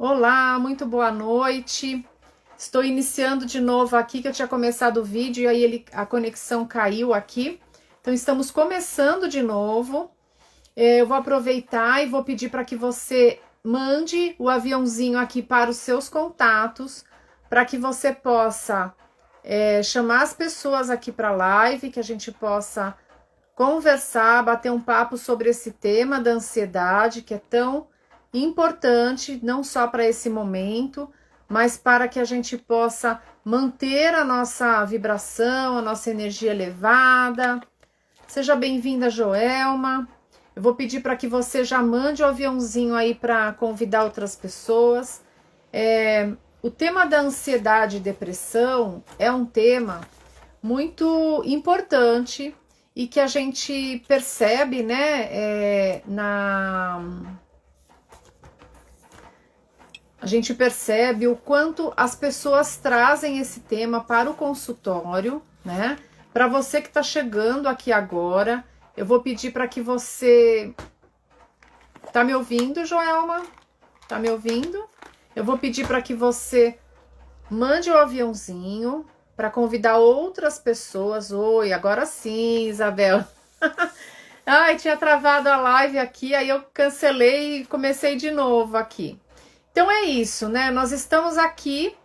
Olá, muito boa noite. Estou iniciando de novo aqui, que eu tinha começado o vídeo e aí a conexão caiu aqui. Então, estamos começando de novo. Eu vou aproveitar e vou pedir para que você mande o aviãozinho aqui para os seus contatos, para que você possa chamar as pessoas aqui para a live, que a gente possa conversar, bater um papo sobre esse tema da ansiedade, que é tão importante, não só para esse momento, mas para que a gente possa manter a nossa vibração, a nossa energia elevada. Seja bem-vinda, Joelma. Eu vou pedir para que você já mande o aviãozinho aí para convidar outras pessoas. O tema da ansiedade e depressão é um tema muito importante e que a gente percebe, né, a gente percebe o quanto as pessoas trazem esse tema para o consultório, né? Para você que está chegando aqui agora, eu vou pedir para que você... Tá me ouvindo, Joelma? Tá me ouvindo? Eu vou pedir para que você mande o aviãozinho para convidar outras pessoas. Oi, agora sim, Isabel. Ai, tinha travado a live aqui, aí eu cancelei e comecei de novo aqui. Então é isso, né? Nós estamos aqui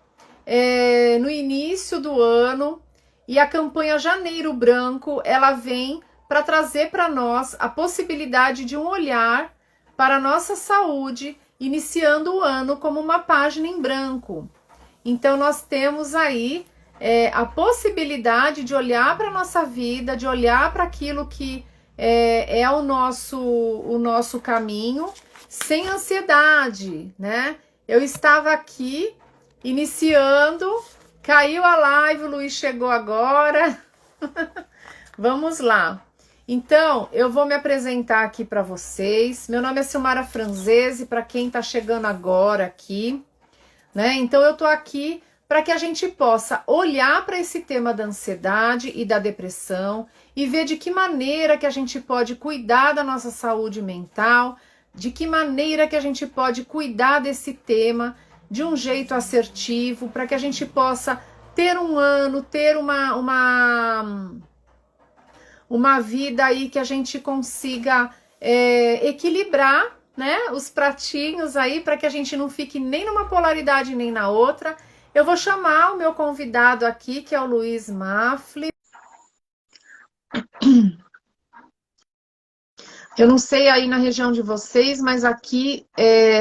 no início do ano e a campanha Janeiro Branco, ela vem para trazer para nós a possibilidade de um olhar para a nossa saúde, iniciando o ano como uma página em branco. Então nós temos aí a possibilidade de olhar para a nossa vida, de olhar para aquilo que é o nosso caminho, sem ansiedade, né? Eu estava aqui iniciando, caiu a live, o Luiz chegou agora. Vamos lá. Então, eu vou me apresentar aqui para vocês. Meu nome é Silmara Franzese, para quem está chegando agora aqui, né? Então, eu tô aqui para que a gente possa olhar para esse tema da ansiedade e da depressão e ver de que maneira que a gente pode cuidar da nossa saúde mental, de que maneira que a gente pode cuidar desse tema de um jeito assertivo, para que a gente possa ter um ano, ter uma vida aí que a gente consiga equilibrar, né, os pratinhos aí, para que a gente não fique nem numa polaridade nem na outra. Eu vou chamar o meu convidado aqui, que é o Luiz Mafli. Eu não sei aí na região de vocês, mas aqui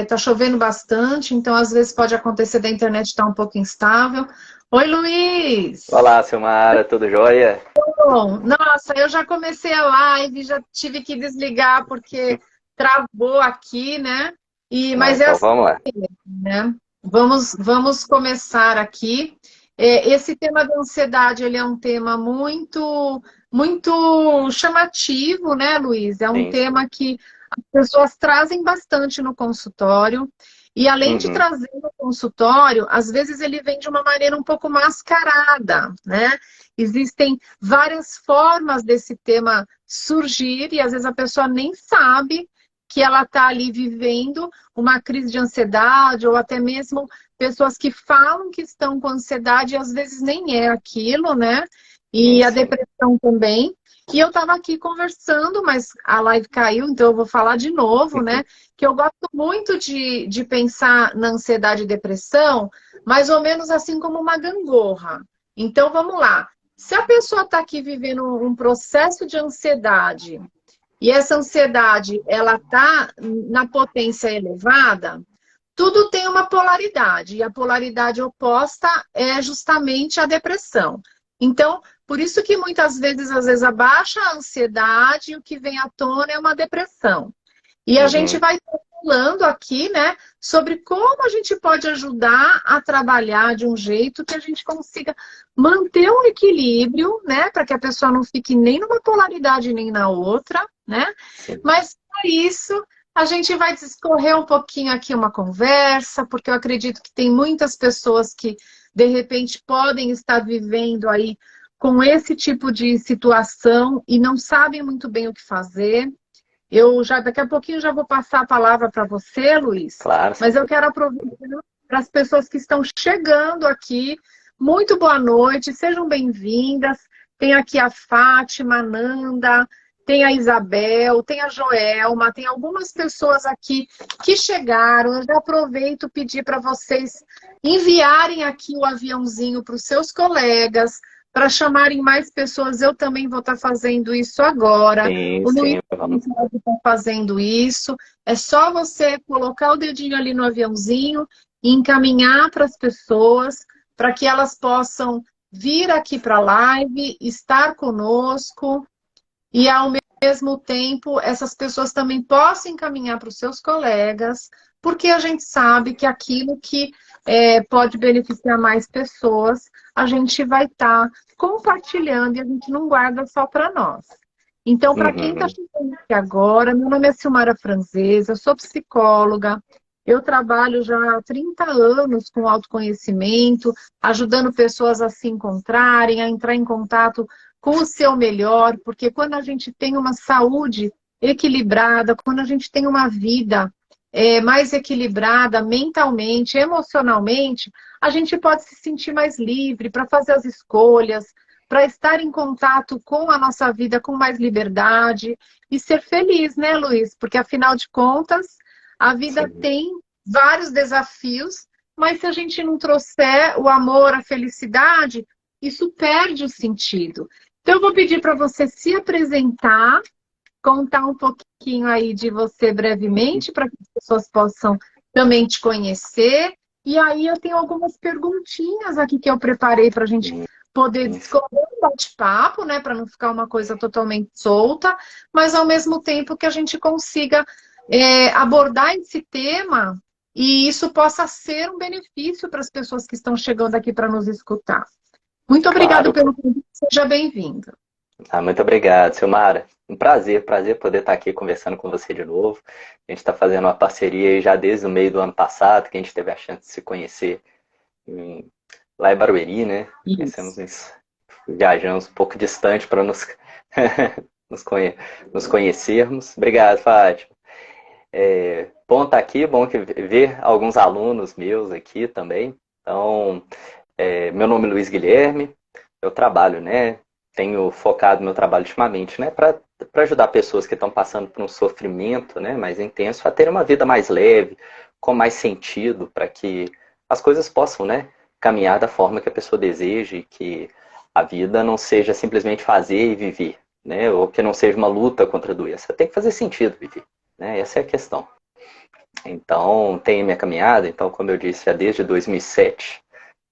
tá chovendo bastante, então às vezes pode acontecer da internet estar um pouco instável. Oi, Luiz! Olá, Silmara, tudo jóia? Bom, nossa, eu já comecei a live, já tive que desligar porque travou aqui, né? Não, Mas é então assim, vamos lá. né? Vamos começar aqui. Esse tema da ansiedade, ele é um tema muito chamativo, né, Luiz? É um Sim, sim. tema que as pessoas trazem bastante no consultório. E além de Uhum. trazer no consultório, às vezes ele vem de uma maneira um pouco mascarada, né? Existem várias formas desse tema surgir e às vezes a pessoa nem sabe que ela está ali vivendo uma crise de ansiedade, ou até mesmo pessoas que falam que estão com ansiedade e às vezes nem é aquilo, né? Sim, E a sim. depressão também. E eu estava aqui conversando, mas a live caiu, então eu vou falar de novo, né? Que eu gosto muito de pensar na ansiedade e depressão, mais ou menos assim como uma gangorra. Então vamos lá. Se a pessoa está aqui vivendo um processo de ansiedade, e essa ansiedade, ela tá na potência elevada, tudo tem uma polaridade, e a polaridade oposta é justamente a depressão. Então, por isso que muitas vezes, às vezes, abaixa a ansiedade e o que vem à tona é uma depressão. E a gente Uhum. vai falando aqui, né, sobre como a gente pode ajudar a trabalhar de um jeito que a gente consiga manter um equilíbrio, né, para que a pessoa não fique nem numa polaridade nem na outra, né? Sim. Mas para isso a gente vai discorrer um pouquinho aqui uma conversa, porque eu acredito que tem muitas pessoas que de repente podem estar vivendo aí com esse tipo de situação e não sabem muito bem o que fazer. Eu já daqui a pouquinho já vou passar a palavra para você, Luiz, Claro. mas eu quero aproveitar para as pessoas que estão chegando aqui. Muito boa noite, sejam bem-vindas. Tem aqui a Fátima, a Nanda, tem a Isabel, tem a Joelma, tem algumas pessoas aqui que chegaram. Eu já aproveito pedir para vocês enviarem aqui o aviãozinho para os seus colegas, para chamarem mais pessoas. Eu também vou estar fazendo isso agora. Sim, O Luiz vamos. está fazendo isso. É só você colocar o dedinho ali no aviãozinho e encaminhar para as pessoas, para que elas possam vir aqui para a live, estar conosco e, ao mesmo tempo, essas pessoas também possam encaminhar para os seus colegas, porque a gente sabe que aquilo que pode beneficiar mais pessoas, a gente vai estar compartilhando e a gente não guarda só para nós. Então, para quem está chegando aqui agora, meu nome é Silmara Franzese, eu sou psicóloga, eu trabalho já há 30 anos com autoconhecimento, ajudando pessoas a se encontrarem, a entrar em contato com o seu melhor, porque quando a gente tem uma saúde equilibrada, quando a gente tem uma vida mais equilibrada mentalmente, emocionalmente, a gente pode se sentir mais livre para fazer as escolhas, para estar em contato com a nossa vida com mais liberdade e ser feliz, né, Luiz? Porque, afinal de contas, a vida tem vários desafios, mas se a gente não trouxer o amor, a felicidade, isso perde o sentido. Então, eu vou pedir para você se apresentar, contar um pouquinho aí de você brevemente, para que as pessoas possam também te conhecer. E aí eu tenho algumas perguntinhas aqui que eu preparei para a gente poder discorrer um bate-papo, né? Para não ficar uma coisa totalmente solta, mas ao mesmo tempo que a gente consiga abordar esse tema e isso possa ser um benefício para as pessoas que estão chegando aqui para nos escutar. Muito obrigado pelo convite, seja bem-vindo. Muito obrigado, Silmara. Um prazer poder estar aqui conversando com você de novo. A gente está fazendo uma parceria já desde o meio do ano passado, que a gente teve a chance de se conhecer lá em Barueri, né? Viajamos um pouco distante para nos conhecermos. Obrigado, Fátima. Bom estar aqui, bom ver alguns alunos meus aqui também. Então, meu nome é Luiz Guilherme, eu trabalho, né? Tenho focado meu trabalho ultimamente, né? Para ajudar pessoas que estão passando por um sofrimento, né, mais intenso a terem uma vida mais leve, com mais sentido, para que as coisas possam, né, caminhar da forma que a pessoa deseja e que a vida não seja simplesmente fazer e viver, né? Ou que não seja uma luta contra a doença. Tem que fazer sentido viver, né? Essa é a questão. Então, tem minha caminhada. Então, como eu disse, já desde 2007,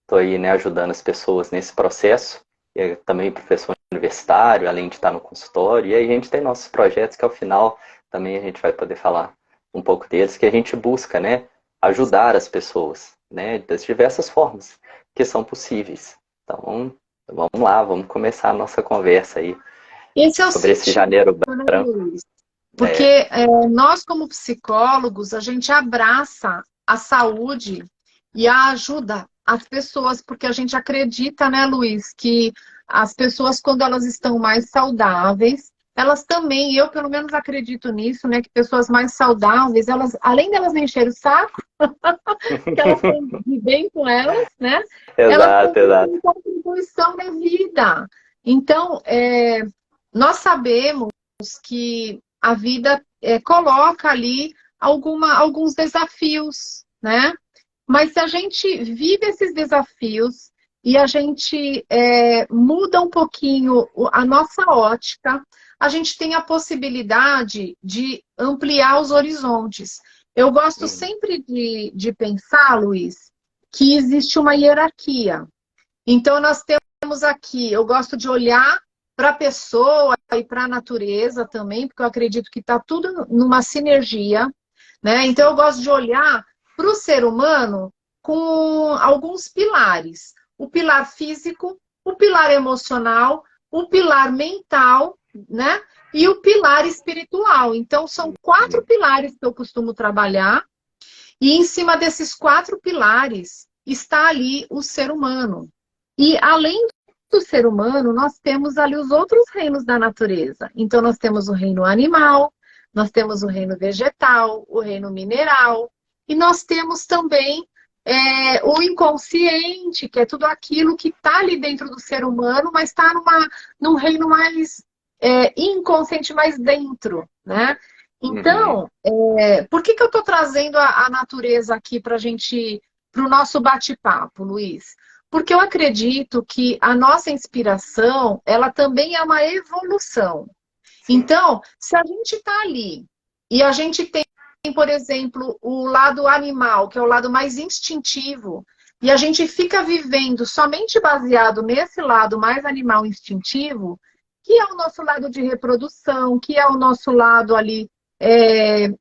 estou aí, né, ajudando as pessoas nesse processo. E também professor universitário, além de estar no consultório. E aí a gente tem nossos projetos que ao final também a gente vai poder falar um pouco deles, que a gente busca, né, ajudar as pessoas, né, das diversas formas que são possíveis. Então, vamos lá, vamos começar a nossa conversa aí sobre esse janeiro branco. Porque nós, como psicólogos, a gente abraça a saúde e a ajuda as pessoas, porque a gente acredita, né, Luiz, que as pessoas, quando elas estão mais saudáveis, elas também, eu pelo menos acredito nisso, né, que pessoas mais saudáveis, elas, além delas não encherem o saco, que elas têm de bem com elas, né? Exato, elas têm contribuição na vida. Então, nós sabemos que a vida coloca ali alguns desafios, né? Mas se a gente vive esses desafios e a gente muda um pouquinho a nossa ótica, a gente tem a possibilidade de ampliar os horizontes. Eu gosto sempre de pensar, Luiz, que existe uma hierarquia. Então, nós temos aqui, eu gosto de olhar para a pessoa e para a natureza também, porque eu acredito que está tudo numa sinergia, né? Então, eu gosto de olhar para o ser humano com alguns pilares. O pilar físico, o pilar emocional, o pilar mental, né? E o pilar espiritual. Então, são 4 pilares que eu costumo trabalhar. E em cima desses 4 pilares está ali o ser humano. E além do ser humano, nós temos ali os outros reinos da natureza. Então, nós temos o reino animal, nós temos o reino vegetal, o reino mineral, e nós temos também o inconsciente, que é tudo aquilo que está ali dentro do ser humano, mas está num reino mais inconsciente, mais dentro, né? Então, por que eu estou trazendo a natureza aqui para o nosso bate-papo, Luiz? Porque eu acredito que a nossa inspiração, ela também é uma evolução. Então, se a gente está ali e a gente tem, por exemplo, o lado animal, que é o lado mais instintivo, e a gente fica vivendo somente baseado nesse lado mais animal instintivo, que é o nosso lado de reprodução, que é o nosso lado ali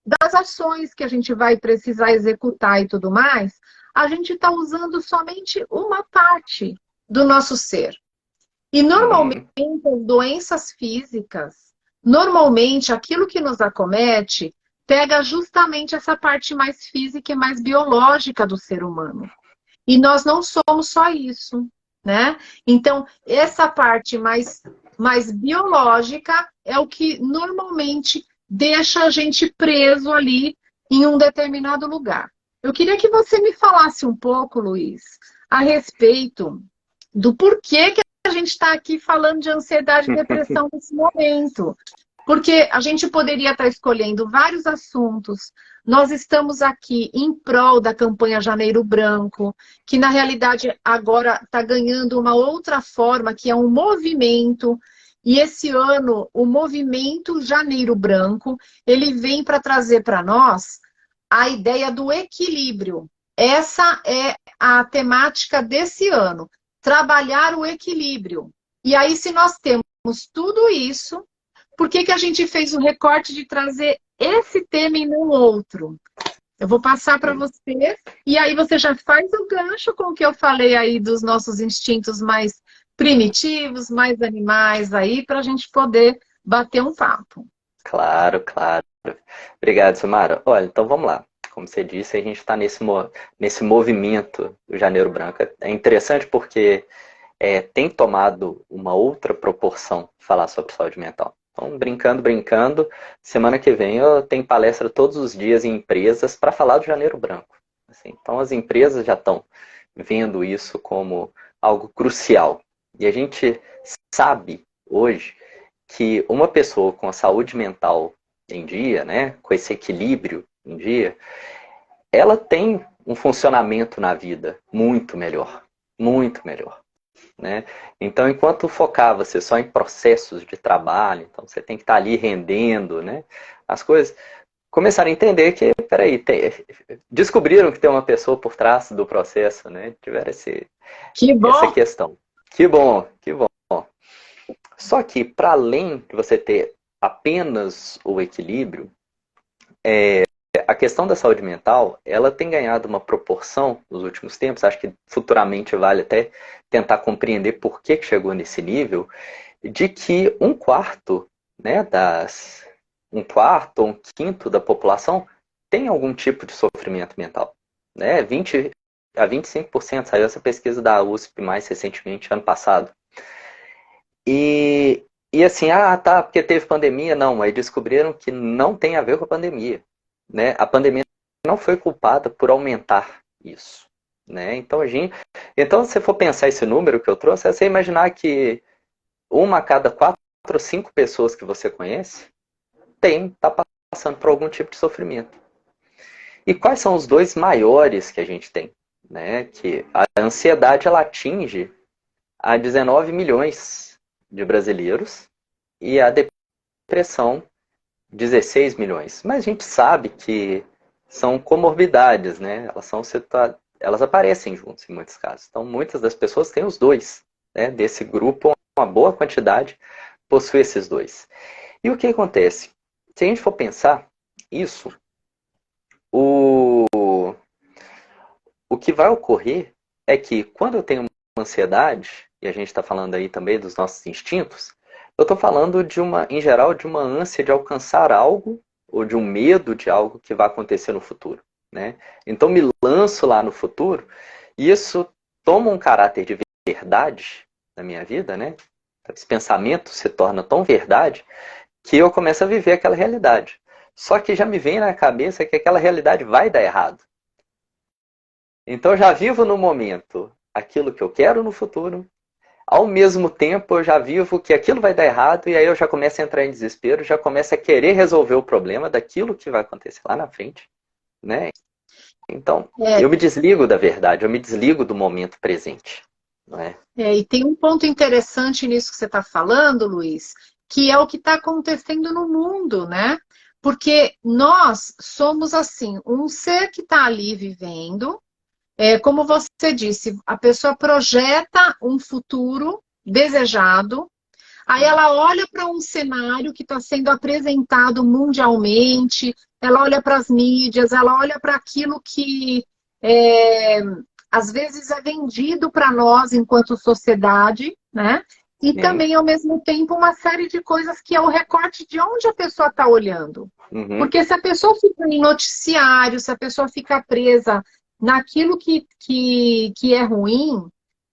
das ações que a gente vai precisar executar e tudo mais, a gente está usando somente uma parte do nosso ser. E normalmente as doenças físicas, normalmente aquilo que nos acomete pega justamente essa parte mais física e mais biológica do ser humano. E nós não somos só isso, né? Então, essa parte mais biológica é o que normalmente deixa a gente preso ali em um determinado lugar. Eu queria que você me falasse um pouco, Luiz, a respeito do porquê que a gente está aqui falando de ansiedade e depressão nesse momento. Porque a gente poderia estar escolhendo vários assuntos. Nós estamos aqui em prol da campanha Janeiro Branco, que na realidade agora está ganhando uma outra forma, que é um movimento. E esse ano, o movimento Janeiro Branco, ele vem para trazer para nós a ideia do equilíbrio. Essa é a temática desse ano. Trabalhar o equilíbrio. E aí, se nós temos tudo isso, por que a gente fez o recorte de trazer esse tema e não outro? Eu vou passar para você, e aí você já faz o gancho com o que eu falei aí dos nossos instintos mais primitivos, mais animais aí, para a gente poder bater um papo. Claro, claro. Obrigado, Silmara. Olha, então vamos lá. Como você disse, a gente está nesse movimento do Janeiro Branco. É interessante porque tem tomado uma outra proporção falar sobre saúde mental. Então, brincando, semana que vem eu tenho palestra todos os dias em empresas para falar do Janeiro Branco. Assim, então, as empresas já estão vendo isso como algo crucial. E a gente sabe hoje que uma pessoa com a saúde mental em dia, né, com esse equilíbrio em dia, ela tem um funcionamento na vida muito melhor, né? Então, enquanto focar você só em processos de trabalho, então você tem que estar ali rendendo, né, as coisas, começaram a entender que, peraí, descobriram que tem uma pessoa por trás do processo, né? Tiveram essa questão. Que bom. Só que, para além de você ter apenas o equilíbrio, a questão da saúde mental, ela tem ganhado uma proporção nos últimos tempos, acho que futuramente vale até tentar compreender por que chegou nesse nível, de que um quarto, né, um quarto ou um quinto da população tem algum tipo de sofrimento mental. Né? 20 a 25%, saiu essa pesquisa da USP mais recentemente, ano passado. E assim, tá, porque teve pandemia. Não, aí descobriram que não tem a ver com a pandemia. Né? A pandemia não foi culpada por aumentar isso. Né? Então, se você for pensar esse número que eu trouxe, é você imaginar que uma a cada 4 ou 5 pessoas que você conhece está passando por algum tipo de sofrimento. E quais são os dois maiores que a gente tem? Né? Que a ansiedade ela atinge a 19 milhões de brasileiros e a depressão 16 milhões. Mas a gente sabe que são comorbidades, né? Elas aparecem juntos em muitos casos. Então, muitas das pessoas têm os dois. Né? Desse grupo, uma boa quantidade possui esses dois. E o que acontece? Se a gente for pensar isso, o que vai ocorrer é que quando eu tenho uma ansiedade, e a gente está falando aí também dos nossos instintos, eu estou falando em geral, de uma ânsia de alcançar algo, ou de um medo de algo que vai acontecer no futuro. Né? Então me lanço lá no futuro, e isso toma um caráter de verdade na minha vida, né? Esse pensamento se torna tão verdade que eu começo a viver aquela realidade. Só que já me vem na cabeça que aquela realidade vai dar errado. Então eu já vivo no momento aquilo que eu quero no futuro. Ao mesmo tempo eu já vivo que aquilo vai dar errado e aí eu já começo a entrar em desespero, já começo a querer resolver o problema daquilo que vai acontecer lá na frente, né? Então, É, eu me desligo da verdade, eu me desligo do momento presente, não é? e tem um ponto interessante nisso que você está falando, Luiz, que é o que está acontecendo no mundo, né? Porque nós somos assim, um ser que está ali vivendo, como você disse, a pessoa projeta um futuro desejado, aí ela olha para um cenário que está sendo apresentado mundialmente, ela olha para as mídias, ela olha para aquilo que é, às vezes é vendido para nós enquanto sociedade, né? E Sim. também, ao mesmo tempo, uma série de coisas que é o recorte de onde a pessoa está olhando. Uhum. Porque se a pessoa fica em noticiário, se a pessoa fica presa naquilo que é ruim,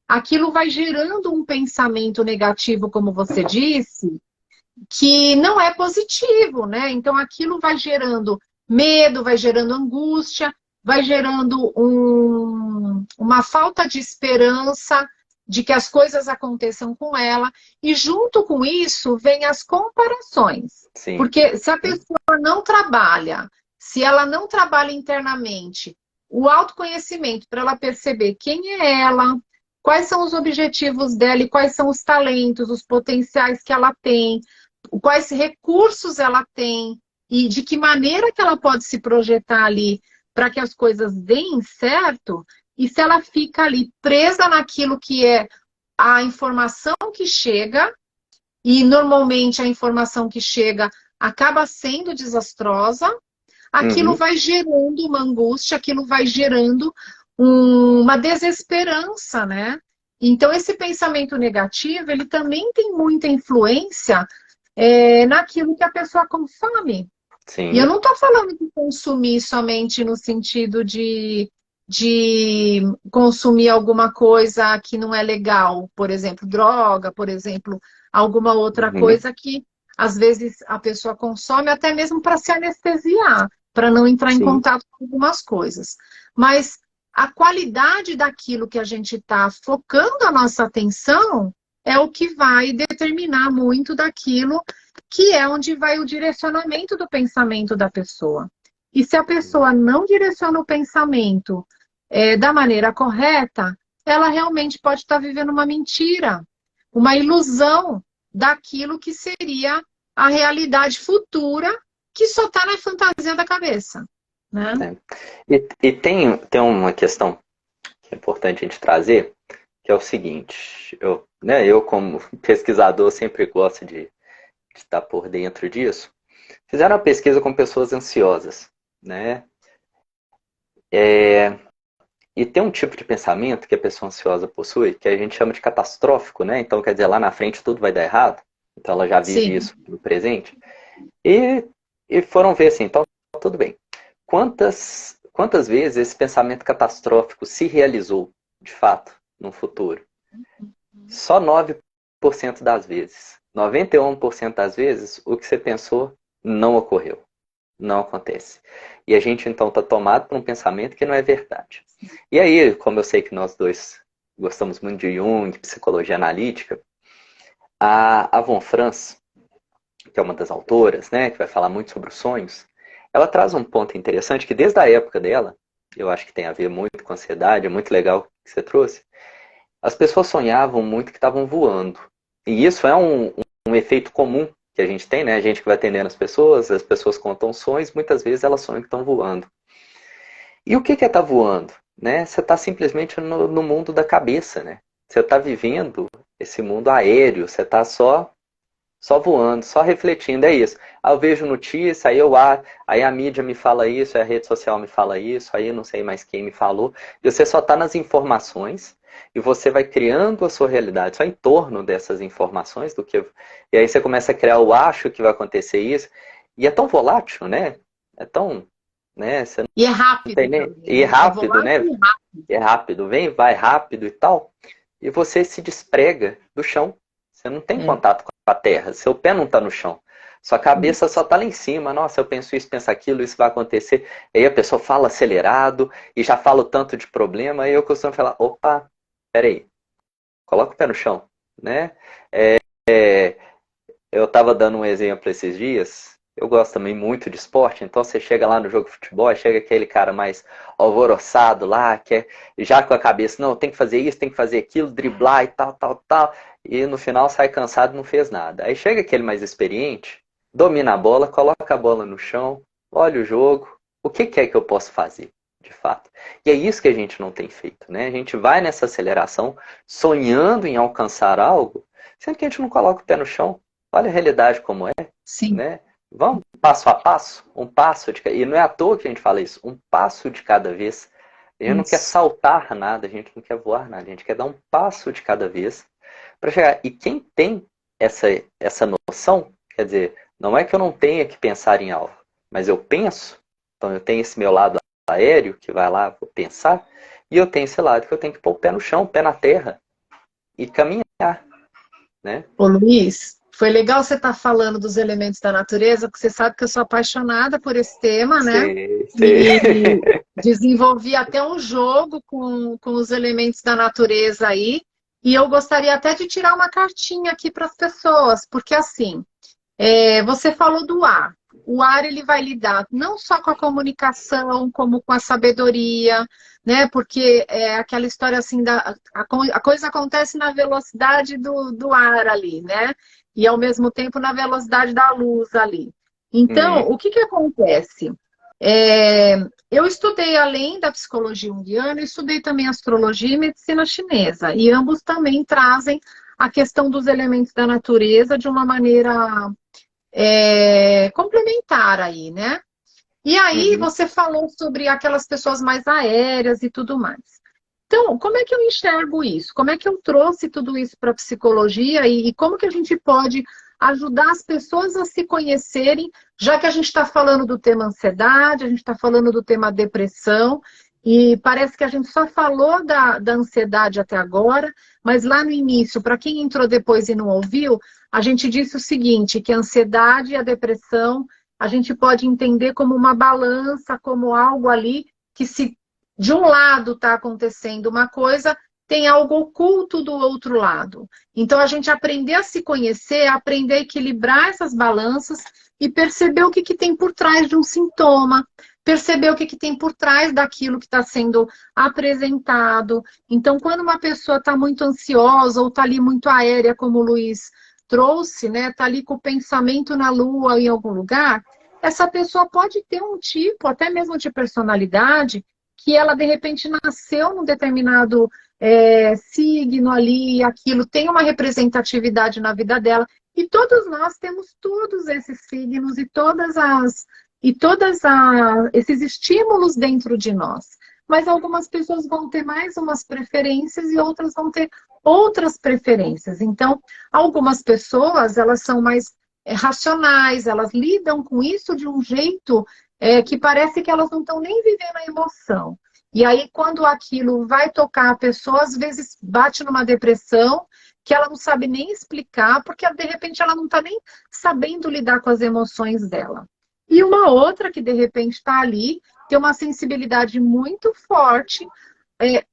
aquilo vai gerando um pensamento negativo, como você disse, que não é positivo, né? Então aquilo vai gerando medo, vai gerando angústia, vai gerando uma falta de esperança de que as coisas aconteçam com ela, e junto com isso vem as comparações. Sim. Porque se a pessoa não trabalha, se ela não trabalha internamente, o autoconhecimento para ela perceber quem é ela, quais são os objetivos dela e quais são os talentos, os potenciais que ela tem, quais recursos ela tem e de que maneira que ela pode se projetar ali para que as coisas deem certo, e se ela fica ali presa naquilo que é a informação que chega, e normalmente a informação que chega acaba sendo desastrosa, aquilo Uhum. vai gerando uma angústia, aquilo vai gerando uma desesperança, né? Então, esse pensamento negativo, ele também tem muita influência naquilo que a pessoa consome. E eu Sim. não estou falando de consumir somente no sentido de consumir alguma coisa que não é legal, por exemplo, droga, por exemplo, alguma outra Uhum. coisa que às vezes a pessoa consome até mesmo para se anestesiar, para não entrar em Sim. contato com algumas coisas. Mas a qualidade daquilo que a gente está focando a nossa atenção é o que vai determinar muito daquilo que é onde vai o direcionamento do pensamento da pessoa. E se a pessoa não direciona o pensamento da maneira correta, ela realmente pode estar vivendo uma mentira, uma ilusão daquilo que seria a realidade futura, que só está na fantasia da cabeça, né? É. E tem uma questão que é importante a gente trazer, que é o seguinte, eu como pesquisador sempre gosto de estar por dentro disso. Fizeram uma pesquisa com pessoas ansiosas, né? E tem um tipo de pensamento que a pessoa ansiosa possui, que a gente chama de catastrófico, né? Então, quer dizer, lá na frente tudo vai dar errado. Então, ela já vive Sim. isso no presente. E, e foram ver assim, então, tudo bem. Quantas vezes esse pensamento catastrófico se realizou, de fato, no futuro? Só 9% das vezes. 91% das vezes, o que você pensou não ocorreu. Não acontece. E a gente, então, está tomado por um pensamento que não é verdade. E aí, como eu sei que nós dois gostamos muito de Jung, psicologia analítica, a Von Franz, que é uma das autoras, né, que vai falar muito sobre os sonhos, ela traz um ponto interessante que desde a época dela, eu acho que tem a ver muito com ansiedade, é muito legal que você trouxe, as pessoas sonhavam muito que estavam voando. E isso é um efeito comum que a gente tem, né? A gente que vai atendendo as pessoas contam sonhos, muitas vezes elas sonham que estão voando. E o que é estar voando? Né? Você está simplesmente no mundo da cabeça, né? Você está vivendo esse mundo aéreo, você está só voando, só refletindo, é isso. Aí eu vejo notícia, aí a mídia me fala isso, aí a rede social me fala isso, aí eu não sei mais quem me falou. E você só está nas informações e você vai criando a sua realidade só em torno dessas informações do que. E aí você começa a criar o acho que vai acontecer isso. E é tão volátil, né? É tão. Né? Você E é não tem rápido nem. também, E é né? É rápido, volátil né? e rápido. É rápido, vem, vai rápido e tal. E você se desprega do chão. Você não tem É. contato com a terra. Seu pé não está no chão. Sua cabeça só tá lá em cima. Nossa, eu penso isso, penso aquilo, isso vai acontecer. Aí a pessoa fala acelerado e já fala o tanto de problema. Aí eu costumo falar, opa, peraí, coloca o pé no chão, né? Eu estava dando um exemplo esses dias. Eu gosto também muito de esporte, então você chega lá no jogo de futebol, chega aquele cara mais alvoroçado lá, que é já com a cabeça, não, tem que fazer isso, tem que fazer aquilo, driblar e tal, tal, tal. E no final sai cansado e não fez nada. Aí chega aquele mais experiente, domina a bola, coloca a bola no chão, olha o jogo, o que é que eu posso fazer, de fato? E é isso que a gente não tem feito, né? A gente vai nessa aceleração, sonhando em alcançar algo, sendo que a gente não coloca o pé no chão. Olha a realidade como é, Sim. né? Vamos passo a passo, um passo de cada... E não é à toa que a gente fala isso, um passo de cada vez. A gente não quer saltar nada, a gente não quer voar nada, a gente quer dar um passo de cada vez para chegar. E quem tem essa noção, quer dizer, não é que eu não tenha que pensar em algo, mas eu penso, então eu tenho esse meu lado aéreo, que vai lá, vou pensar, e eu tenho esse lado que eu tenho que pôr o pé no chão, o pé na terra, e caminhar, né? Ô Luiz, foi legal você estar falando dos elementos da natureza, porque você sabe que eu sou apaixonada por esse tema, né? Sei, E sei. desenvolvi até um jogo com os elementos da natureza aí. E eu gostaria até de tirar uma cartinha aqui para as pessoas, porque assim, você falou do ar. O ar ele vai lidar não só com a comunicação, como com a sabedoria, né? Porque é aquela história assim, a coisa acontece na velocidade do ar ali, né? E ao mesmo tempo na velocidade da luz ali. Então, o que que acontece? Eu estudei, além da psicologia junguiana, eu estudei também astrologia e medicina chinesa. E ambos também trazem a questão dos elementos da natureza de uma maneira complementar aí, né? E aí Uhum. você falou sobre aquelas pessoas mais aéreas e tudo mais. Então, como é que eu enxergo isso? Como é que eu trouxe tudo isso para a psicologia e como que a gente pode ajudar as pessoas a se conhecerem, já que a gente está falando do tema ansiedade, a gente está falando do tema depressão, e parece que a gente só falou da ansiedade até agora, mas lá no início, para quem entrou depois e não ouviu, a gente disse o seguinte, que a ansiedade e a depressão, a gente pode entender como uma balança, como algo ali que se de um lado está acontecendo uma coisa, tem algo oculto do outro lado. Então, a gente aprender a se conhecer, aprender a equilibrar essas balanças e perceber o que, que tem por trás de um sintoma, perceber o que, que tem por trás daquilo que está sendo apresentado. Então, quando uma pessoa está muito ansiosa ou está ali muito aérea, como o Luiz trouxe, né? Está ali com o pensamento na lua em algum lugar, essa pessoa pode ter um tipo, até mesmo de personalidade, que ela de repente nasceu num determinado signo ali, aquilo tem uma representatividade na vida dela. E todos nós temos todos esses signos e esses estímulos dentro de nós. Mas algumas pessoas vão ter mais umas preferências e outras vão ter outras preferências. Então, algumas pessoas, elas são mais racionais, elas lidam com isso de um jeito que parece que elas não estão nem vivendo a emoção. E aí, quando aquilo vai tocar a pessoa, às vezes bate numa depressão que ela não sabe nem explicar, porque de repente ela não está nem sabendo lidar com as emoções dela. E uma outra que de repente está ali, tem uma sensibilidade muito forte,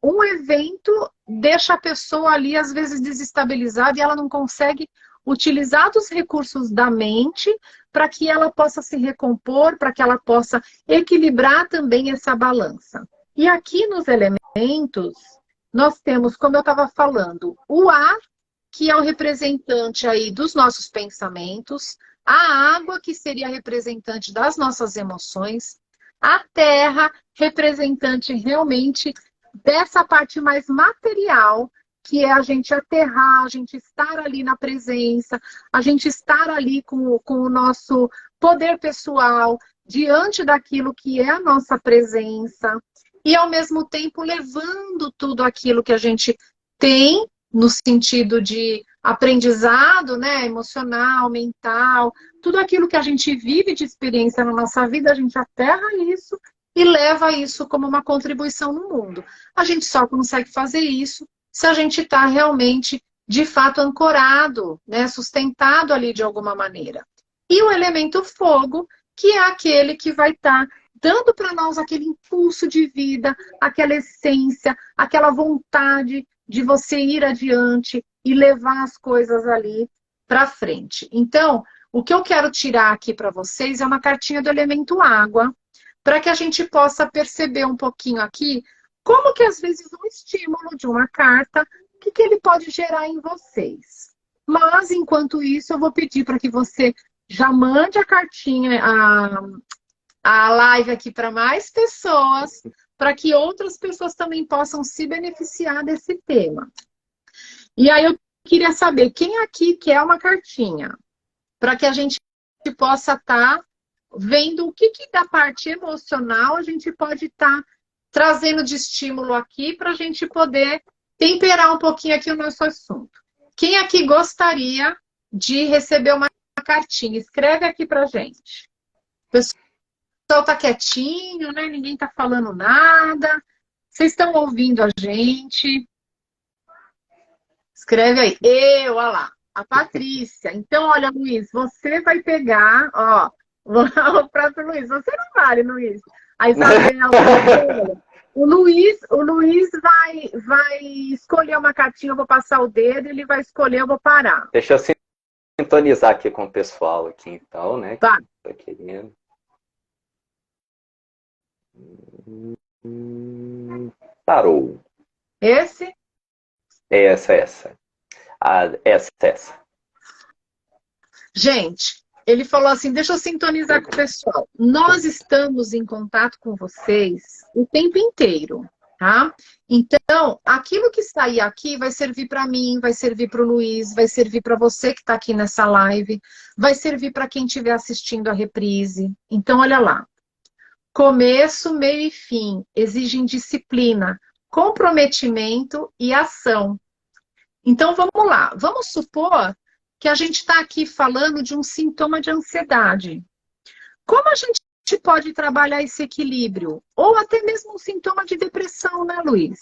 um evento deixa a pessoa ali, às vezes, desestabilizada e ela não consegue utilizar dos recursos da mente para que ela possa se recompor, para que ela possa equilibrar também essa balança. E aqui nos elementos, nós temos, como eu estava falando, o ar, que é o representante aí dos nossos pensamentos, a água, que seria a representante das nossas emoções, a terra, representante realmente dessa parte mais material, que é a gente aterrar, a gente estar ali na presença, a gente estar ali com o nosso poder pessoal, diante daquilo que é a nossa presença, e ao mesmo tempo levando tudo aquilo que a gente tem, no sentido de aprendizado, né, emocional, mental, tudo aquilo que a gente vive de experiência na nossa vida, a gente aterra isso e leva isso como uma contribuição no mundo. A gente só consegue fazer isso se a gente está realmente, de fato, ancorado, né, sustentado ali de alguma maneira. E o elemento fogo, que é aquele que vai estar dando para nós aquele impulso de vida, aquela essência, aquela vontade de você ir adiante e levar as coisas ali para frente. Então, o que eu quero tirar aqui para vocês é uma cartinha do elemento água, para que a gente possa perceber um pouquinho aqui como que às vezes um estímulo de uma carta, o que ele pode gerar em vocês. Mas, enquanto isso, eu vou pedir para que você já mande a cartinha, a live aqui para mais pessoas, para que outras pessoas também possam se beneficiar desse tema. E aí eu queria saber, quem aqui quer uma cartinha? Para que a gente possa estar vendo o que da parte emocional a gente pode estar trazendo de estímulo aqui para a gente poder temperar um pouquinho aqui o nosso assunto. Quem aqui gostaria de receber uma cartinha? Escreve aqui pra gente. O pessoal tá quietinho, né? Ninguém tá falando nada. Vocês estão ouvindo a gente? Escreve aí. Olha lá. A Patrícia. Então, olha, Luiz, você vai pegar, ó, o próprio Luiz. Você não vale, Luiz. A Isabela. O Luiz vai escolher uma cartinha, eu vou passar o dedo, ele vai escolher, eu vou parar. Deixa eu sintonizar aqui com o pessoal aqui, então, né? Tá. Tá querendo. Parou. Esse? Essa. Essa. Gente, ele falou assim, deixa eu sintonizar com o pessoal. Nós estamos em contato com vocês o tempo inteiro, tá? Então, aquilo que sair aqui vai servir para mim, vai servir para o Luiz, vai servir para você que está aqui nessa live, vai servir para quem estiver assistindo a reprise. Então, olha lá. Começo, meio e fim exigem disciplina, comprometimento e ação. Então, vamos lá. Vamos supor que a gente está aqui falando de um sintoma de ansiedade. Como a gente pode trabalhar esse equilíbrio? Ou até mesmo um sintoma de depressão, né, Luiz?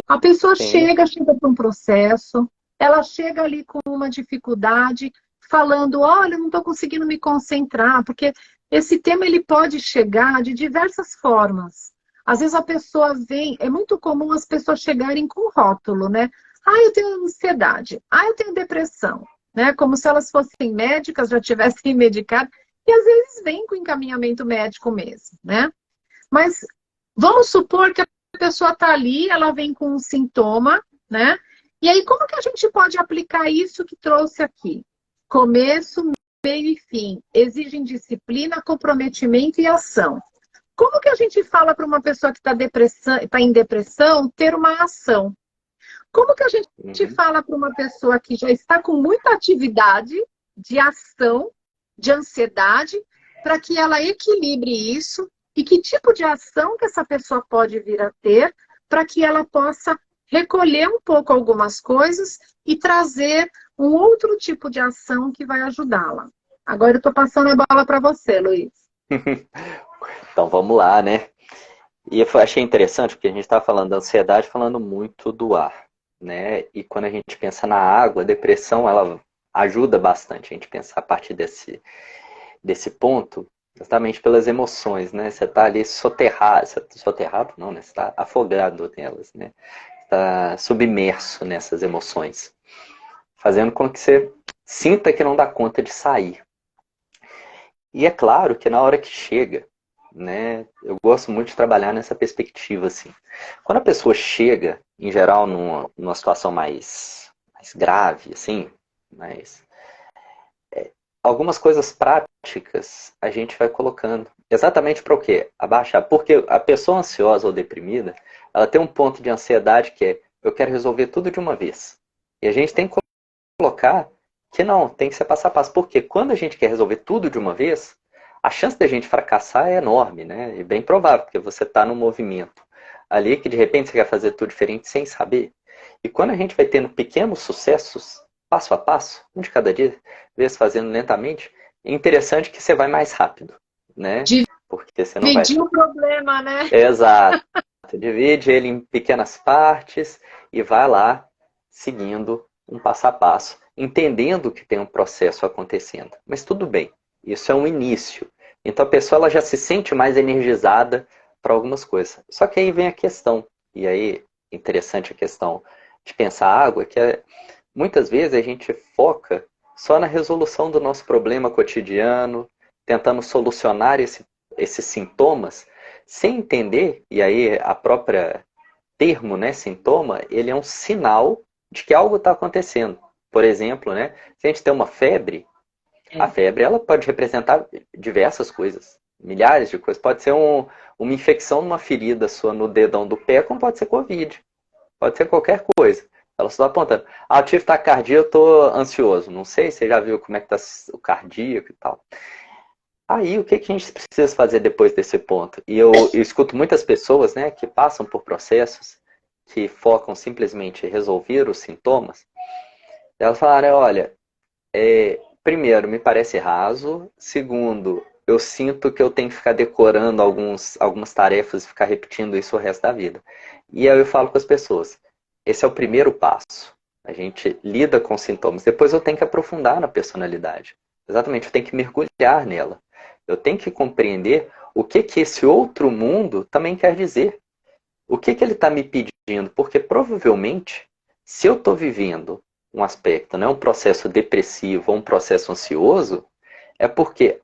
A pessoa chega para um processo, ela chega ali com uma dificuldade, falando, olha, não estou conseguindo me concentrar, porque esse tema ele pode chegar de diversas formas. Às vezes a pessoa vem, é muito comum as pessoas chegarem com rótulo, né? Ah, eu tenho ansiedade. Ah, eu tenho depressão. Né? Como se elas fossem médicas, já tivessem medicado. E às vezes vem com encaminhamento médico mesmo, né? Mas vamos supor que a pessoa está ali, ela vem com um sintoma, né? E aí, como que a gente pode aplicar isso que trouxe aqui? Começo, meio e fim. Exigem disciplina, comprometimento e ação. Como que a gente fala para uma pessoa que está em depressão ter uma ação? Como que a gente fala para uma pessoa que já está com muita atividade de ação, de ansiedade, para que ela equilibre isso e que tipo de ação que essa pessoa pode vir a ter para que ela possa recolher um pouco algumas coisas e trazer um outro tipo de ação que vai ajudá-la. Agora eu estou passando a bola para você, Luiz. Então vamos lá, né? E eu achei interessante porque a gente está falando da ansiedade, falando muito do ar, né? E quando a gente pensa na água, a depressão, ela ajuda bastante a gente pensar a partir desse ponto, exatamente pelas emoções, né? Você está ali soterrado não, né? Você está afogado nelas, né? Está submerso nessas emoções, fazendo com que você sinta que não dá conta de sair. E é claro que na hora que chega, né? Eu gosto muito de trabalhar nessa perspectiva, assim. Quando a pessoa chega, em geral, numa situação mais grave, assim, algumas coisas práticas a gente vai colocando. Exatamente para o quê? Abaixar. Porque a pessoa ansiosa ou deprimida, ela tem um ponto de ansiedade que é, eu quero resolver tudo de uma vez. E a gente tem que colocar que não, tem que ser passo a passo. Porque quando a gente quer resolver tudo de uma vez, a chance da gente fracassar é enorme, né? E bem provável, porque você está num movimento ali que de repente você quer fazer tudo diferente sem saber. E quando a gente vai tendo pequenos sucessos, passo a passo, um de cada dia, vez fazendo lentamente, é interessante que você vai mais rápido, né? Porque você não vai... Dividir o problema, né? Exato. Divide ele em pequenas partes e vai lá seguindo um passo a passo, entendendo que tem um processo acontecendo. Mas tudo bem. Isso é um início. Então a pessoa ela já se sente mais energizada para algumas coisas. Só que aí vem a questão, e aí interessante a questão de pensar a água, que muitas vezes a gente foca só na resolução do nosso problema cotidiano, tentando solucionar esses sintomas, sem entender, e aí a própria termo, né, sintoma, ele é um sinal de que algo está acontecendo. Por exemplo, né, se a gente tem uma febre, a febre ela pode representar diversas coisas, milhares de coisas. Pode ser uma infecção numa ferida sua no dedão do pé, como pode ser Covid. Pode ser qualquer coisa. Ela só está apontando. Ah, eu tive taquicardia, eu estou ansioso. Não sei, você já viu como é que está o cardíaco e tal. Aí, o que a gente precisa fazer depois desse ponto? E eu escuto muitas pessoas, né, que passam por processos que focam simplesmente em resolver os sintomas. Elas falaram, olha, primeiro, me parece raso. Segundo, eu sinto que eu tenho que ficar decorando algumas tarefas e ficar repetindo isso o resto da vida. E aí eu falo com as pessoas, esse é o primeiro passo. A gente lida com sintomas. Depois eu tenho que aprofundar na personalidade. Exatamente, eu tenho que mergulhar nela. Eu tenho que compreender o que esse outro mundo também quer dizer. O que ele está me pedindo? Porque provavelmente, se eu estou vivendo um aspecto, né, um processo depressivo ou um processo ansioso, é porque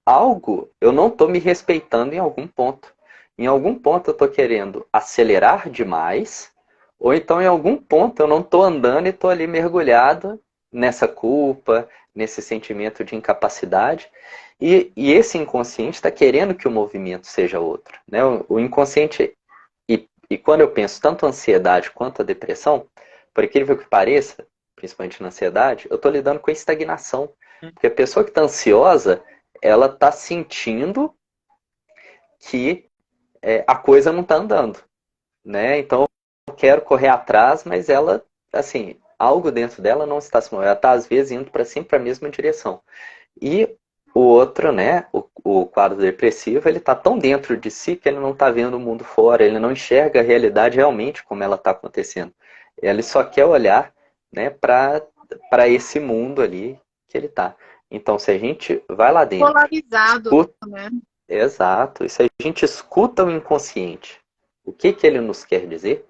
eu não estou me respeitando em algum ponto. Em algum ponto eu estou querendo acelerar demais, ou então em algum ponto eu não estou andando e estou ali mergulhado nessa culpa, nesse sentimento de incapacidade. E esse inconsciente está querendo que o movimento seja outro. Né? O inconsciente, e quando eu penso tanto a ansiedade quanto a depressão, por incrível que pareça, principalmente na ansiedade, eu estou lidando com a estagnação. Porque a pessoa que está ansiosa, ela está sentindo que a coisa não está andando. Né? Então eu quero correr atrás, mas ela, assim, algo dentro dela não está se movendo. Ela está, às vezes, indo para sempre a mesma direção. E o outro, né, o quadro depressivo, ele está tão dentro de si que ele não está vendo o mundo fora, ele não enxerga a realidade realmente como ela está acontecendo. Ele só quer olhar, né, para esse mundo ali que ele está. Então, se a gente vai lá dentro... Polarizado, escuta, né? exato. E se a gente escuta o inconsciente, o que ele nos quer dizer?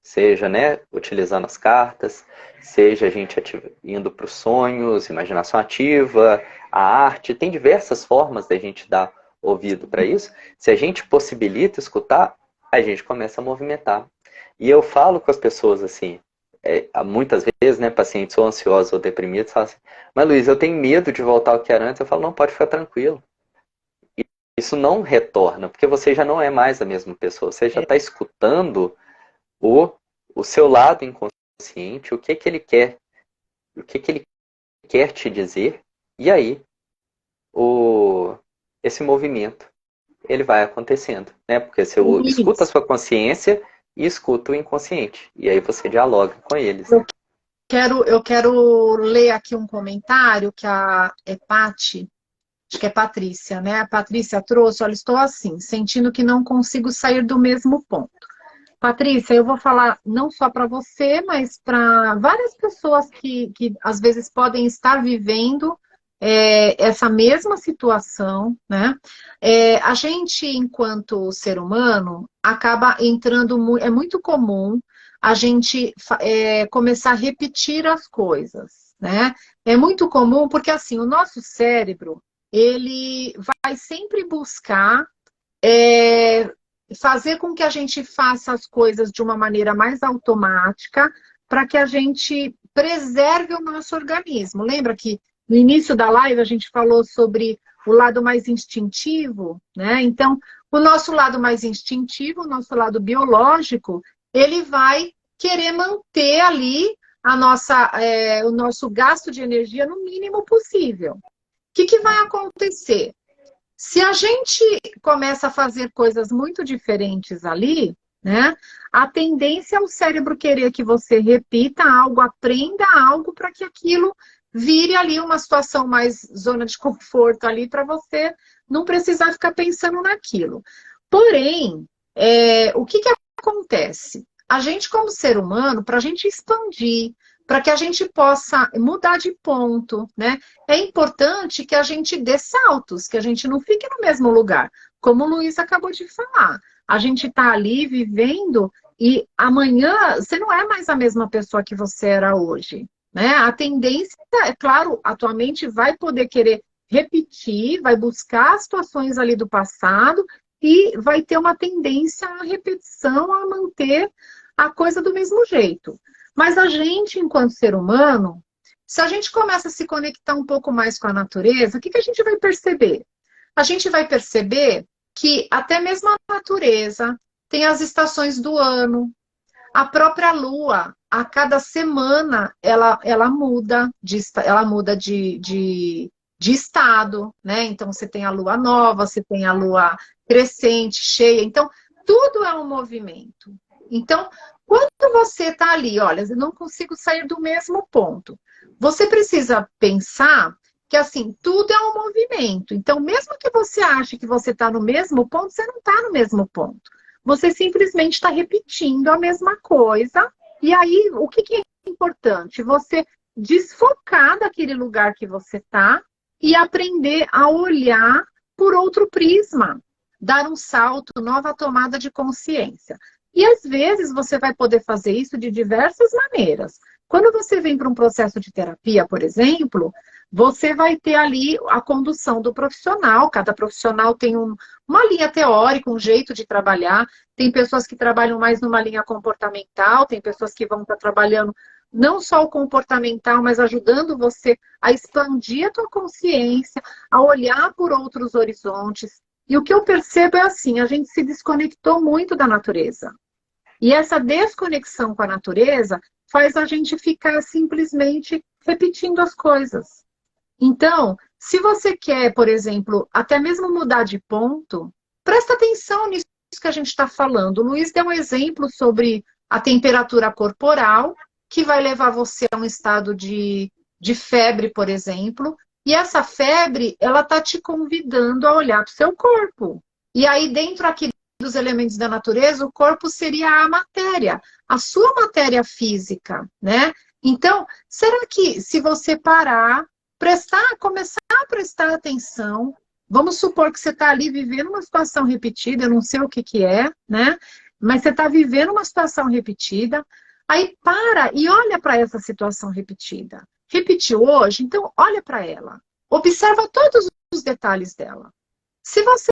Seja, né, utilizando as cartas, seja a gente indo para os sonhos, imaginação ativa, a arte, tem diversas formas da gente dar ouvido para isso. Se a gente possibilita escutar, a gente começa a movimentar. E eu falo com as pessoas assim, muitas vezes, né, pacientes ou ansiosos ou deprimidos, falam assim, mas Luiz, eu tenho medo de voltar ao que era antes. Eu falo, não, pode ficar tranquilo. Isso não retorna, porque você já não é mais a mesma pessoa, você já está escutando o seu lado inconsciente, o que ele quer, o que ele quer te dizer, e aí esse movimento ele vai acontecendo, né? Porque você escuta a sua consciência e escuta o inconsciente, e aí você dialoga com eles. Né? Eu quero ler aqui um comentário que a Epati, acho que é Patrícia, né? A Patrícia trouxe, olha, estou assim, sentindo que não consigo sair do mesmo ponto. Patrícia, eu vou falar não só para você, mas para várias pessoas que às vezes podem estar vivendo essa mesma situação, né? A gente, enquanto ser humano, acaba entrando, é muito comum a gente começar a repetir as coisas, né? É muito comum porque, assim, o nosso cérebro, ele vai sempre buscar fazer com que a gente faça as coisas de uma maneira mais automática para que a gente preserve o nosso organismo. Lembra que no início da live a gente falou sobre o lado mais instintivo, né? Então, o nosso lado mais instintivo, o nosso lado biológico, ele vai querer manter ali o nosso gasto de energia no mínimo possível. O que vai acontecer? Se a gente começa a fazer coisas muito diferentes ali, né? A tendência é o cérebro querer que você repita algo, aprenda algo para que aquilo vire ali uma situação mais zona de conforto ali para você não precisar ficar pensando naquilo. Porém, o que acontece? A gente, como ser humano, para a gente expandir, para que a gente possa mudar de ponto, né? É importante que a gente dê saltos, que a gente não fique no mesmo lugar, como o Luiz acabou de falar. A gente está ali vivendo e amanhã você não é mais a mesma pessoa que você era hoje, né? A tendência, é claro, a tua mente vai poder querer repetir, vai buscar situações ali do passado e vai ter uma tendência à repetição, a manter a coisa do mesmo jeito. Mas a gente, enquanto ser humano, se a gente começa a se conectar um pouco mais com a natureza, o que a gente vai perceber? A gente vai perceber que até mesmo a natureza tem as estações do ano. A própria Lua, a cada semana, ela muda de estado, né? Então, você tem a Lua nova, você tem a Lua crescente, cheia. Então, tudo é um movimento. Então, quando você está ali, olha, eu não consigo sair do mesmo ponto. Você precisa pensar que, assim, tudo é um movimento. Então, mesmo que você ache que você está no mesmo ponto, você não está no mesmo ponto. Você simplesmente está repetindo a mesma coisa. E aí, o que é importante? Você desfocar daquele lugar que você está e aprender a olhar por outro prisma. Dar um salto, nova tomada de consciência. E às vezes você vai poder fazer isso de diversas maneiras. Quando você vem para um processo de terapia, por exemplo, você vai ter ali a condução do profissional. Cada profissional tem uma linha teórica, um jeito de trabalhar. Tem pessoas que trabalham mais numa linha comportamental, tem pessoas que vão estar trabalhando não só o comportamental, mas ajudando você a expandir a tua consciência, a olhar por outros horizontes. E o que eu percebo é assim, a gente se desconectou muito da natureza. E essa desconexão com a natureza faz a gente ficar simplesmente repetindo as coisas. Então, se você quer, por exemplo, até mesmo mudar de ponto, presta atenção nisso que a gente está falando. O Luiz deu um exemplo sobre a temperatura corporal, que vai levar você a um estado de febre, por exemplo. E essa febre, ela está te convidando a olhar para o seu corpo. E aí, dentro aqui dos elementos da natureza, o corpo seria a matéria, a sua matéria física, né? Então, será que se você parar, começar a prestar atenção, vamos supor que você está ali vivendo uma situação repetida, eu não sei o que é, né? Mas você está vivendo uma situação repetida, aí para e olha para essa situação repetida. Repetiu hoje? Então olha para ela. Observa todos os detalhes dela. Se você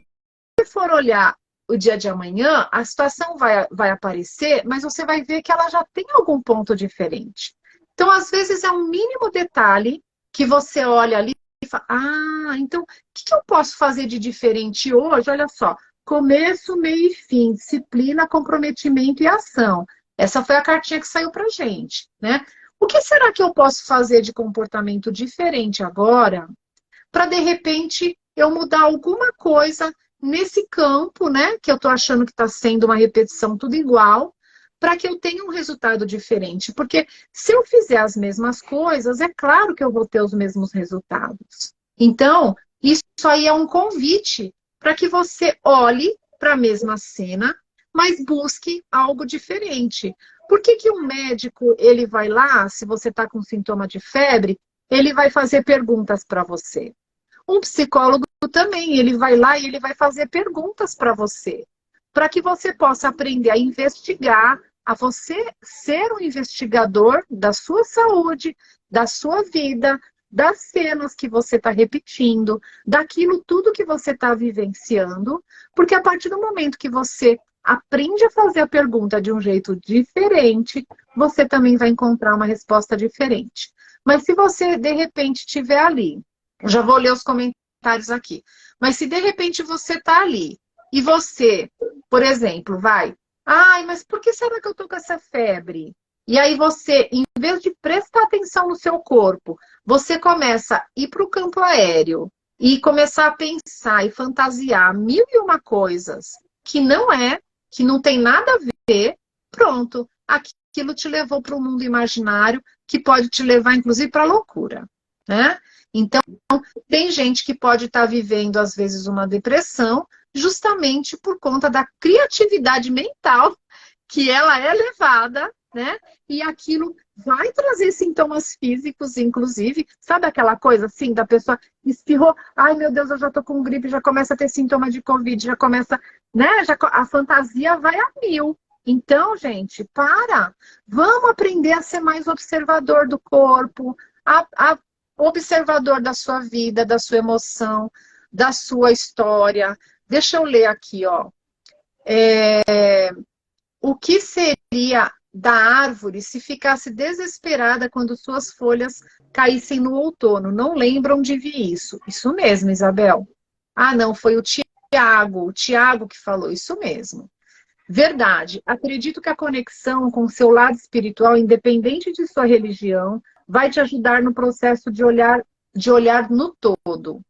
for olhar o dia de amanhã, a situação vai aparecer, mas você vai ver que ela já tem algum ponto diferente. Então, às vezes, é um mínimo detalhe que você olha ali e fala, então, o que eu posso fazer de diferente hoje? Olha só, começo, meio e fim, disciplina, comprometimento e ação. Essa foi a cartinha que saiu pra gente, né? O que será que eu posso fazer de comportamento diferente agora para, de repente, eu mudar alguma coisa nesse campo, né? Que eu tô achando que está sendo uma repetição tudo igual, para que eu tenha um resultado diferente. Porque se eu fizer as mesmas coisas, é claro que eu vou ter os mesmos resultados. Então, isso aí é um convite para que você olhe para a mesma cena, mas busque algo diferente. Por que um médico, ele vai lá, se você está com sintoma de febre, ele vai fazer perguntas para você? Um psicólogo também, ele vai lá e ele vai fazer perguntas para você, para que você possa aprender a investigar, a você ser um investigador da sua saúde, da sua vida, das cenas que você está repetindo, daquilo tudo que você está vivenciando, porque a partir do momento que você aprende a fazer a pergunta de um jeito diferente, você também vai encontrar uma resposta diferente. Mas se você, de repente, estiver ali, eu já vou ler os comentários aqui, mas se de repente você está ali, e você, por exemplo, mas por que será que eu tô com essa febre? E aí você, em vez de prestar atenção no seu corpo, você começa a ir para o campo aéreo e começar a pensar e fantasiar mil e uma coisas que não tem nada a ver, pronto, aquilo te levou para um mundo imaginário que pode te levar, inclusive, para a loucura, né? Então, tem gente que pode estar vivendo, às vezes, uma depressão justamente por conta da criatividade mental que ela é levada, né? E aquilo vai trazer sintomas físicos, inclusive. Sabe aquela coisa assim, da pessoa espirrou, ai meu Deus, eu já tô com gripe, já começa a ter sintoma de Covid, já começa, né? A fantasia vai a mil. Então, gente, vamos aprender a ser mais observador do corpo, a observador da sua vida, da sua emoção, da sua história. Deixa eu ler aqui, ó. O que seria da árvore se ficasse desesperada quando suas folhas caíssem no outono? Não lembro onde vi isso. Isso mesmo, Isabel. Ah, não, foi o Tiago que falou isso mesmo. Verdade. Acredito que a conexão com o seu lado espiritual, independente de sua religião, vai te ajudar no processo de olhar no todo.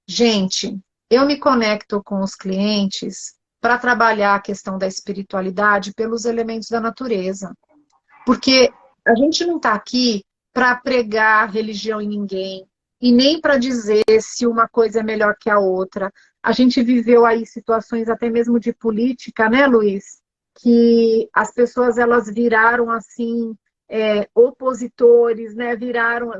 Gente, eu me conecto com os clientes para trabalhar a questão da espiritualidade pelos elementos da natureza. Porque a gente não está aqui para pregar religião em ninguém e nem para dizer se uma coisa é melhor que a outra. A gente viveu aí situações até mesmo de política, né, Luiz? Que as pessoas elas viraram assim opositores, né? Viraram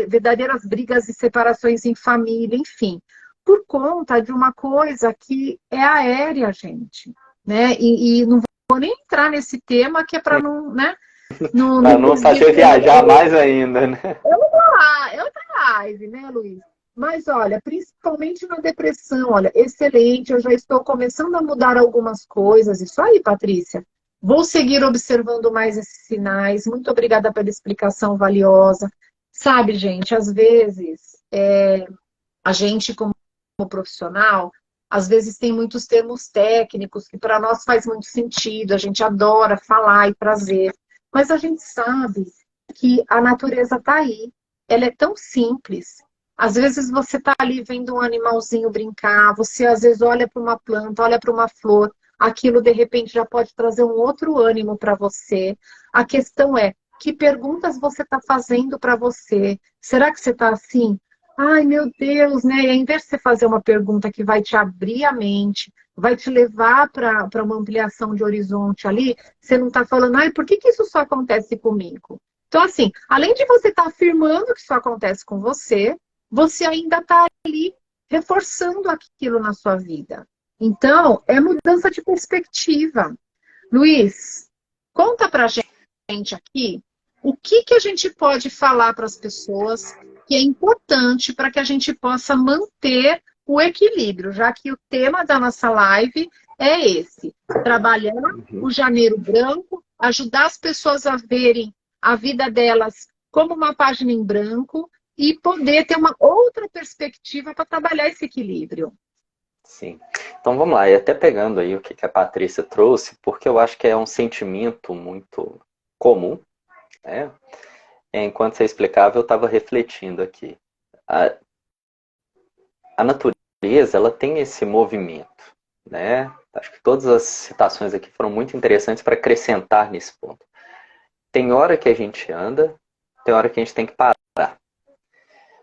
verdadeiras brigas e separações em família, enfim, por conta de uma coisa que é aérea, gente, né? E não vou nem entrar nesse tema que é para não, né? Para não fazer viajar mais ainda, né? É outra live, né, Luiz? Mas olha, principalmente na depressão, olha, excelente, eu já estou começando a mudar algumas coisas. Isso aí, Patrícia. Vou seguir observando mais esses sinais. Muito obrigada pela explicação valiosa. Sabe, gente, às vezes a gente, como profissional, às vezes tem muitos termos técnicos que para nós faz muito sentido, a gente adora falar e trazer, mas a gente sabe que a natureza está aí, ela é tão simples. Às vezes você está ali vendo um animalzinho brincar, você às vezes olha para uma planta, olha para uma flor, aquilo de repente já pode trazer um outro ânimo para você. A questão é, que perguntas você está fazendo para você? Será que você está assim? Ai, meu Deus, né? E ao invés de você fazer uma pergunta que vai te abrir a mente, vai te levar para uma ampliação de horizonte ali, você não está falando, ai, por que isso só acontece comigo? Então, assim, além de você estar afirmando que isso acontece com você, você ainda está ali reforçando aquilo na sua vida. Então, é mudança de perspectiva. Luiz, conta pra gente aqui o que a gente pode falar para as pessoas que é importante para que a gente possa manter o equilíbrio, já que o tema da nossa live é esse: trabalhar o janeiro branco, ajudar as pessoas a verem a vida delas como uma página em branco e poder ter uma outra perspectiva para trabalhar esse equilíbrio. Sim. Então vamos lá, e até pegando aí o que a Patrícia trouxe, porque eu acho que é um sentimento muito comum, né? Enquanto você explicava, eu estava refletindo aqui. A natureza, ela tem esse movimento, né? Acho que todas as citações aqui foram muito interessantes para acrescentar nesse ponto. Tem hora que a gente anda, tem hora que a gente tem que parar.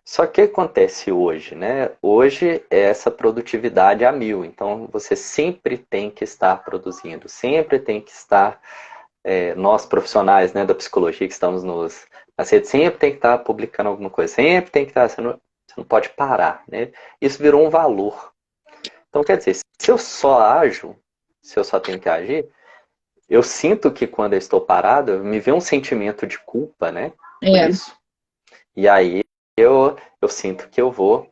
Só que o que acontece hoje, né? Hoje é essa produtividade a mil, então você sempre tem que estar produzindo, sempre tem que estar, nós profissionais, né, da psicologia que estamos nas redes, sempre tem que estar publicando alguma coisa, sempre tem que estar, você não pode parar, né? Isso virou um valor. Então quer dizer, se eu só ajo, se eu só tenho que agir, eu sinto que quando eu estou parado, me vem um sentimento de culpa, né? Por isso. E aí eu sinto que eu vou,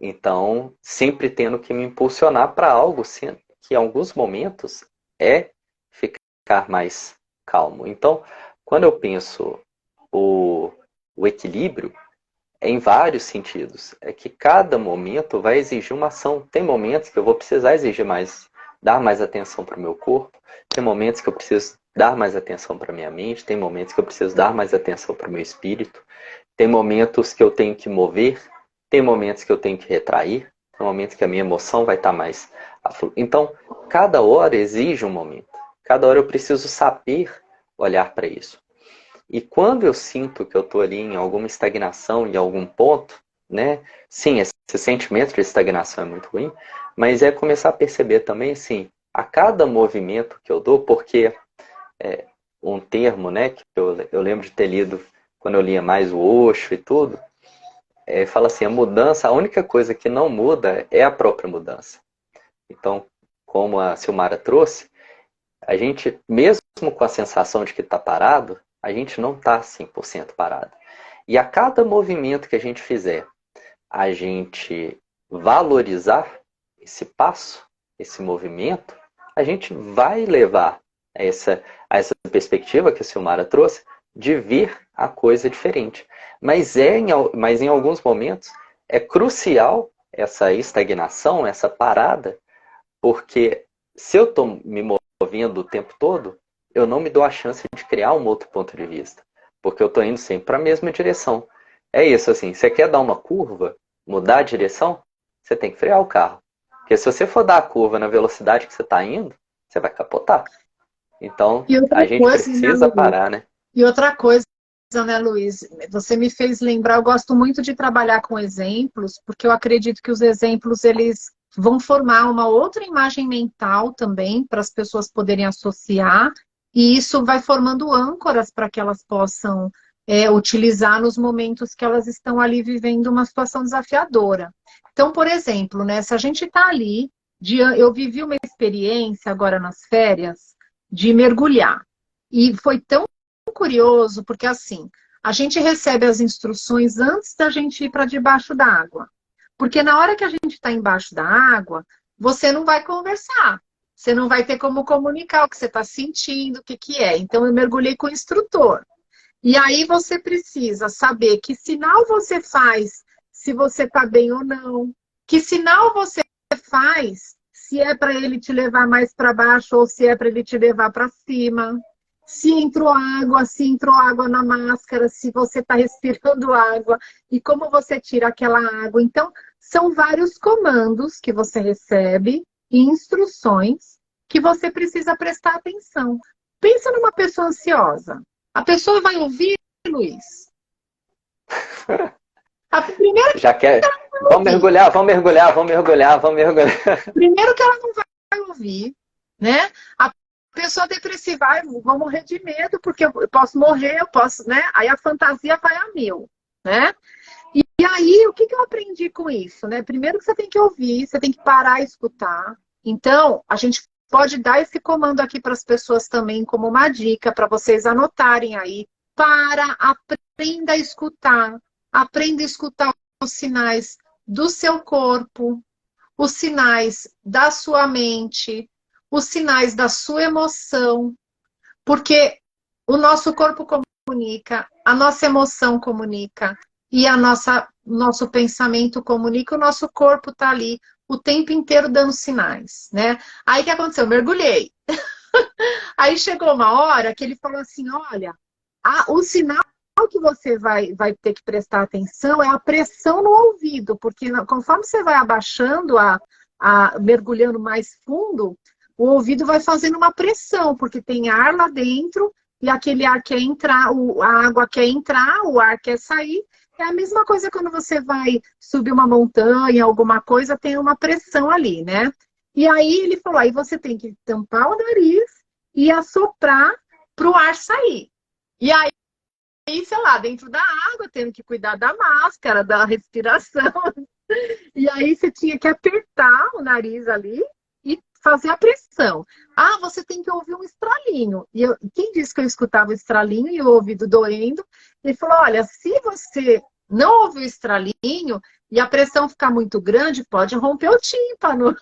então, sempre tendo que me impulsionar para algo que em alguns momentos é ficar mais calmo. Então, quando eu penso o equilíbrio, é em vários sentidos. É que cada momento vai exigir uma ação. Tem momentos que eu vou precisar dar mais atenção para o meu corpo, tem momentos que eu preciso dar mais atenção para a minha mente, tem momentos que eu preciso dar mais atenção para o meu espírito. Tem momentos que eu tenho que mover, tem momentos que eu tenho que retrair, tem momentos que a minha emoção vai estar mais afluente. Então, cada hora exige um momento. Cada hora eu preciso saber olhar para isso. E quando eu sinto que eu estou ali em alguma estagnação, em algum ponto, né? Sim, esse sentimento de estagnação é muito ruim, mas é começar a perceber também, assim, a cada movimento que eu dou, porque um termo, né, que eu lembro de ter lido quando eu lia mais o Osho e tudo, fala assim, a mudança, a única coisa que não muda é a própria mudança. Então, como a Silmara trouxe, a gente, mesmo com a sensação de que está parado, a gente não está 100% parado. E a cada movimento que a gente fizer, a gente valorizar esse passo, esse movimento, a gente vai levar a essa perspectiva que a Silmara trouxe de ver a coisa diferente. Mas em alguns momentos é crucial essa estagnação, essa parada, porque se eu estou me movendo o tempo todo, eu não me dou a chance de criar um outro ponto de vista, porque eu estou indo sempre para a mesma direção. É isso, assim, você quer dar uma curva, mudar a direção, você tem que frear o carro. Porque se você for dar a curva na velocidade que você está indo, você vai capotar. Então, a gente precisa parar, né? E outra coisa, né, Luiz? Você me fez lembrar, eu gosto muito de trabalhar com exemplos, porque eu acredito que os exemplos, eles vão formar uma outra imagem mental também, para as pessoas poderem associar, e isso vai formando âncoras para que elas possam utilizar nos momentos que elas estão ali vivendo uma situação desafiadora. Então, por exemplo, né, se a gente está ali, eu vivi uma experiência agora nas férias, de mergulhar, e foi tão curioso, porque assim, a gente recebe as instruções antes da gente ir para debaixo da água. Porque na hora que a gente está embaixo da água, você não vai conversar. Você não vai ter como comunicar o que você está sentindo, o que que é. Então, eu mergulhei com o instrutor. E aí você precisa saber que sinal você faz, se você está bem ou não. Que sinal você faz, se é para ele te levar mais para baixo ou se é para ele te levar para cima. Se entrou água na máscara, se você está respirando água e como você tira aquela água. Então, são vários comandos que você recebe e instruções que você precisa prestar atenção. Pensa numa pessoa ansiosa. A pessoa vai ouvir, Luiz? A primeira Já quer... Vamos mergulhar. Primeiro que ela não vai ouvir, né? A pessoa depressiva, vou morrer de medo, porque eu posso morrer, eu posso, né? Aí a fantasia vai a mil, né? E aí, o que eu aprendi com isso, né? Primeiro que você tem que ouvir, você tem que parar e escutar. Então, a gente pode dar esse comando aqui para as pessoas também como uma dica, para vocês anotarem aí. Aprenda a escutar. Aprenda a escutar os sinais do seu corpo, os sinais da sua mente, os sinais da sua emoção, porque o nosso corpo comunica, a nossa emoção comunica, e nosso pensamento comunica, o nosso corpo está ali o tempo inteiro dando sinais, né? Aí o que aconteceu? Eu mergulhei. Aí chegou uma hora que ele falou assim, olha, o sinal que você vai ter que prestar atenção é a pressão no ouvido, porque conforme você vai abaixando, mergulhando mais fundo, o ouvido vai fazendo uma pressão, porque tem ar lá dentro, e aquele ar quer entrar, a água quer entrar, o ar quer sair. É a mesma coisa quando você vai subir uma montanha, alguma coisa, tem uma pressão ali, né? E aí ele falou, aí você tem que tampar o nariz e assoprar para o ar sair. E aí, sei lá, dentro da água, tendo que cuidar da máscara, da respiração. E aí você tinha que apertar o nariz ali e fazer a pressão. Ah, você tem que ouvir um estralinho. E quem disse que eu escutava o estralinho e o ouvido doendo? Ele falou, olha, se você não ouvir o estralinho e a pressão ficar muito grande, pode romper o tímpano.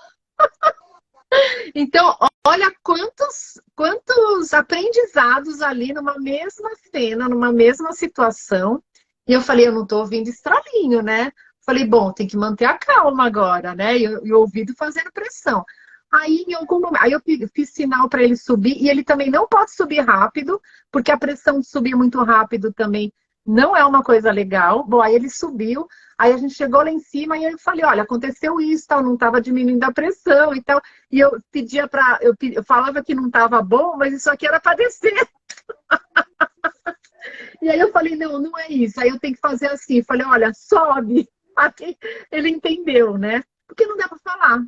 Então, olha quantos aprendizados ali numa mesma cena, numa mesma situação. E eu falei, eu não estou ouvindo estralinho, né? Falei, bom, tem que manter a calma agora, né? E o ouvido fazendo pressão. Aí, em algum momento, aí eu fiz sinal para ele subir, e ele também não pode subir rápido, porque a pressão de subir muito rápido também não é uma coisa legal. Bom, aí ele subiu, aí a gente chegou lá em cima e eu falei, olha, aconteceu isso, tal, não estava diminuindo a pressão e tal. E eu pedia eu falava que não estava bom, mas isso aqui era para descer. E aí eu falei, não é isso. Aí eu tenho que fazer assim. Falei, olha, sobe. Aí ele entendeu, né? Porque não dá para falar.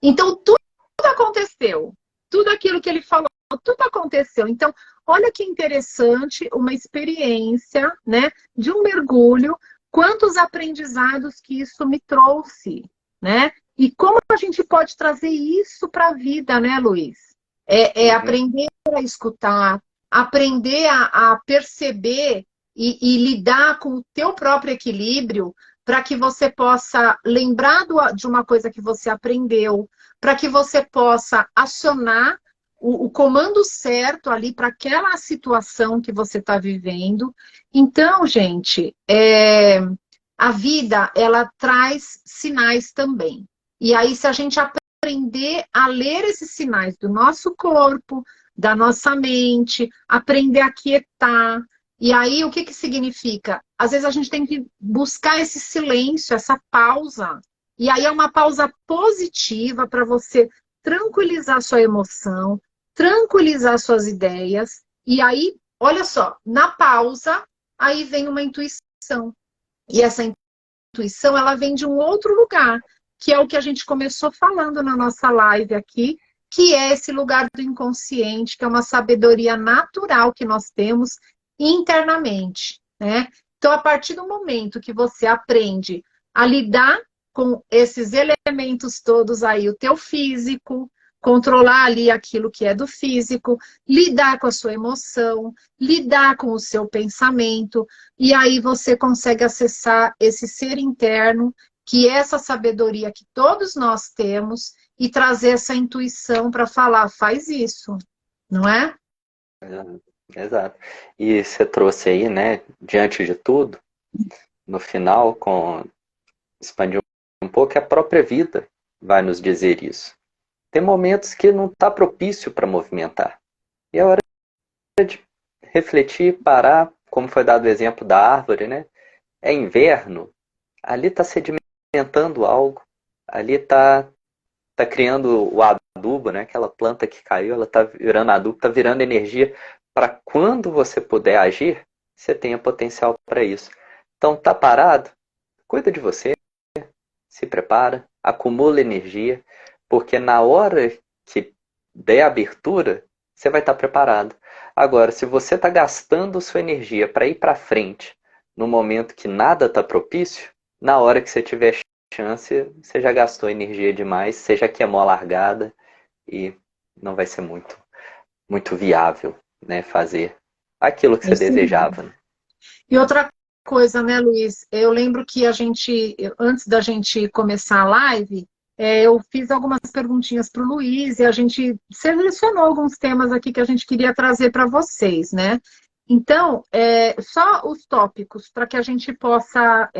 Então, tudo aconteceu. Tudo aquilo que ele falou, tudo aconteceu. Então, olha que interessante, uma experiência, né, de um mergulho, quantos aprendizados que isso me trouxe, né? E como a gente pode trazer isso para a vida, né, Luiz? Aprender a escutar, aprender a perceber e lidar com o teu próprio equilíbrio para que você possa lembrar de uma coisa que você aprendeu, para que você possa acionar o comando certo ali para aquela situação que você está vivendo. Então, gente, a vida, ela traz sinais também. E aí, se a gente aprender a ler esses sinais do nosso corpo, da nossa mente, aprender a quietar. E aí, o que que significa? Às vezes a gente tem que buscar esse silêncio, essa pausa. E aí é uma pausa positiva para você tranquilizar sua emoção, tranquilizar suas ideias. E aí, olha só, na pausa, aí vem uma intuição. E essa intuição, ela vem de um outro lugar, que é o que a gente começou falando na nossa live aqui, que é esse lugar do inconsciente, que é uma sabedoria natural que nós temos internamente, né? Então, a partir do momento que você aprende a lidar com esses elementos todos aí, o teu físico, controlar ali aquilo que é do físico, lidar com a sua emoção, lidar com o seu pensamento, e aí você consegue acessar esse ser interno, que é essa sabedoria que todos nós temos, e trazer essa intuição para falar, faz isso, não é? Exato. E você trouxe aí, né, diante de tudo, no final, expandir um pouco, a própria vida vai nos dizer isso. Tem momentos que não está propício para movimentar. E é hora de refletir, parar, como foi dado o exemplo da árvore, né? É inverno, ali está sedimentando algo, ali está criando o adubo, né? Aquela planta que caiu, ela está virando adubo, está virando energia para quando você puder agir, você tenha potencial para isso. Então, tá parado? Cuida de você, se prepara, acumula energia, porque na hora que der abertura, você vai estar preparado. Agora, se você está gastando sua energia para ir para frente, no momento que nada está propício, na hora que você tiver chance, você já gastou energia demais, você já queimou a largada e não vai ser muito viável, né, fazer aquilo que você desejava. Né? E outra coisa, né, Luiz? Eu lembro que antes da gente começar a live, eu fiz algumas perguntinhas para o Luiz e a gente selecionou alguns temas aqui que a gente queria trazer para vocês, né? Então, só os tópicos para que a gente possa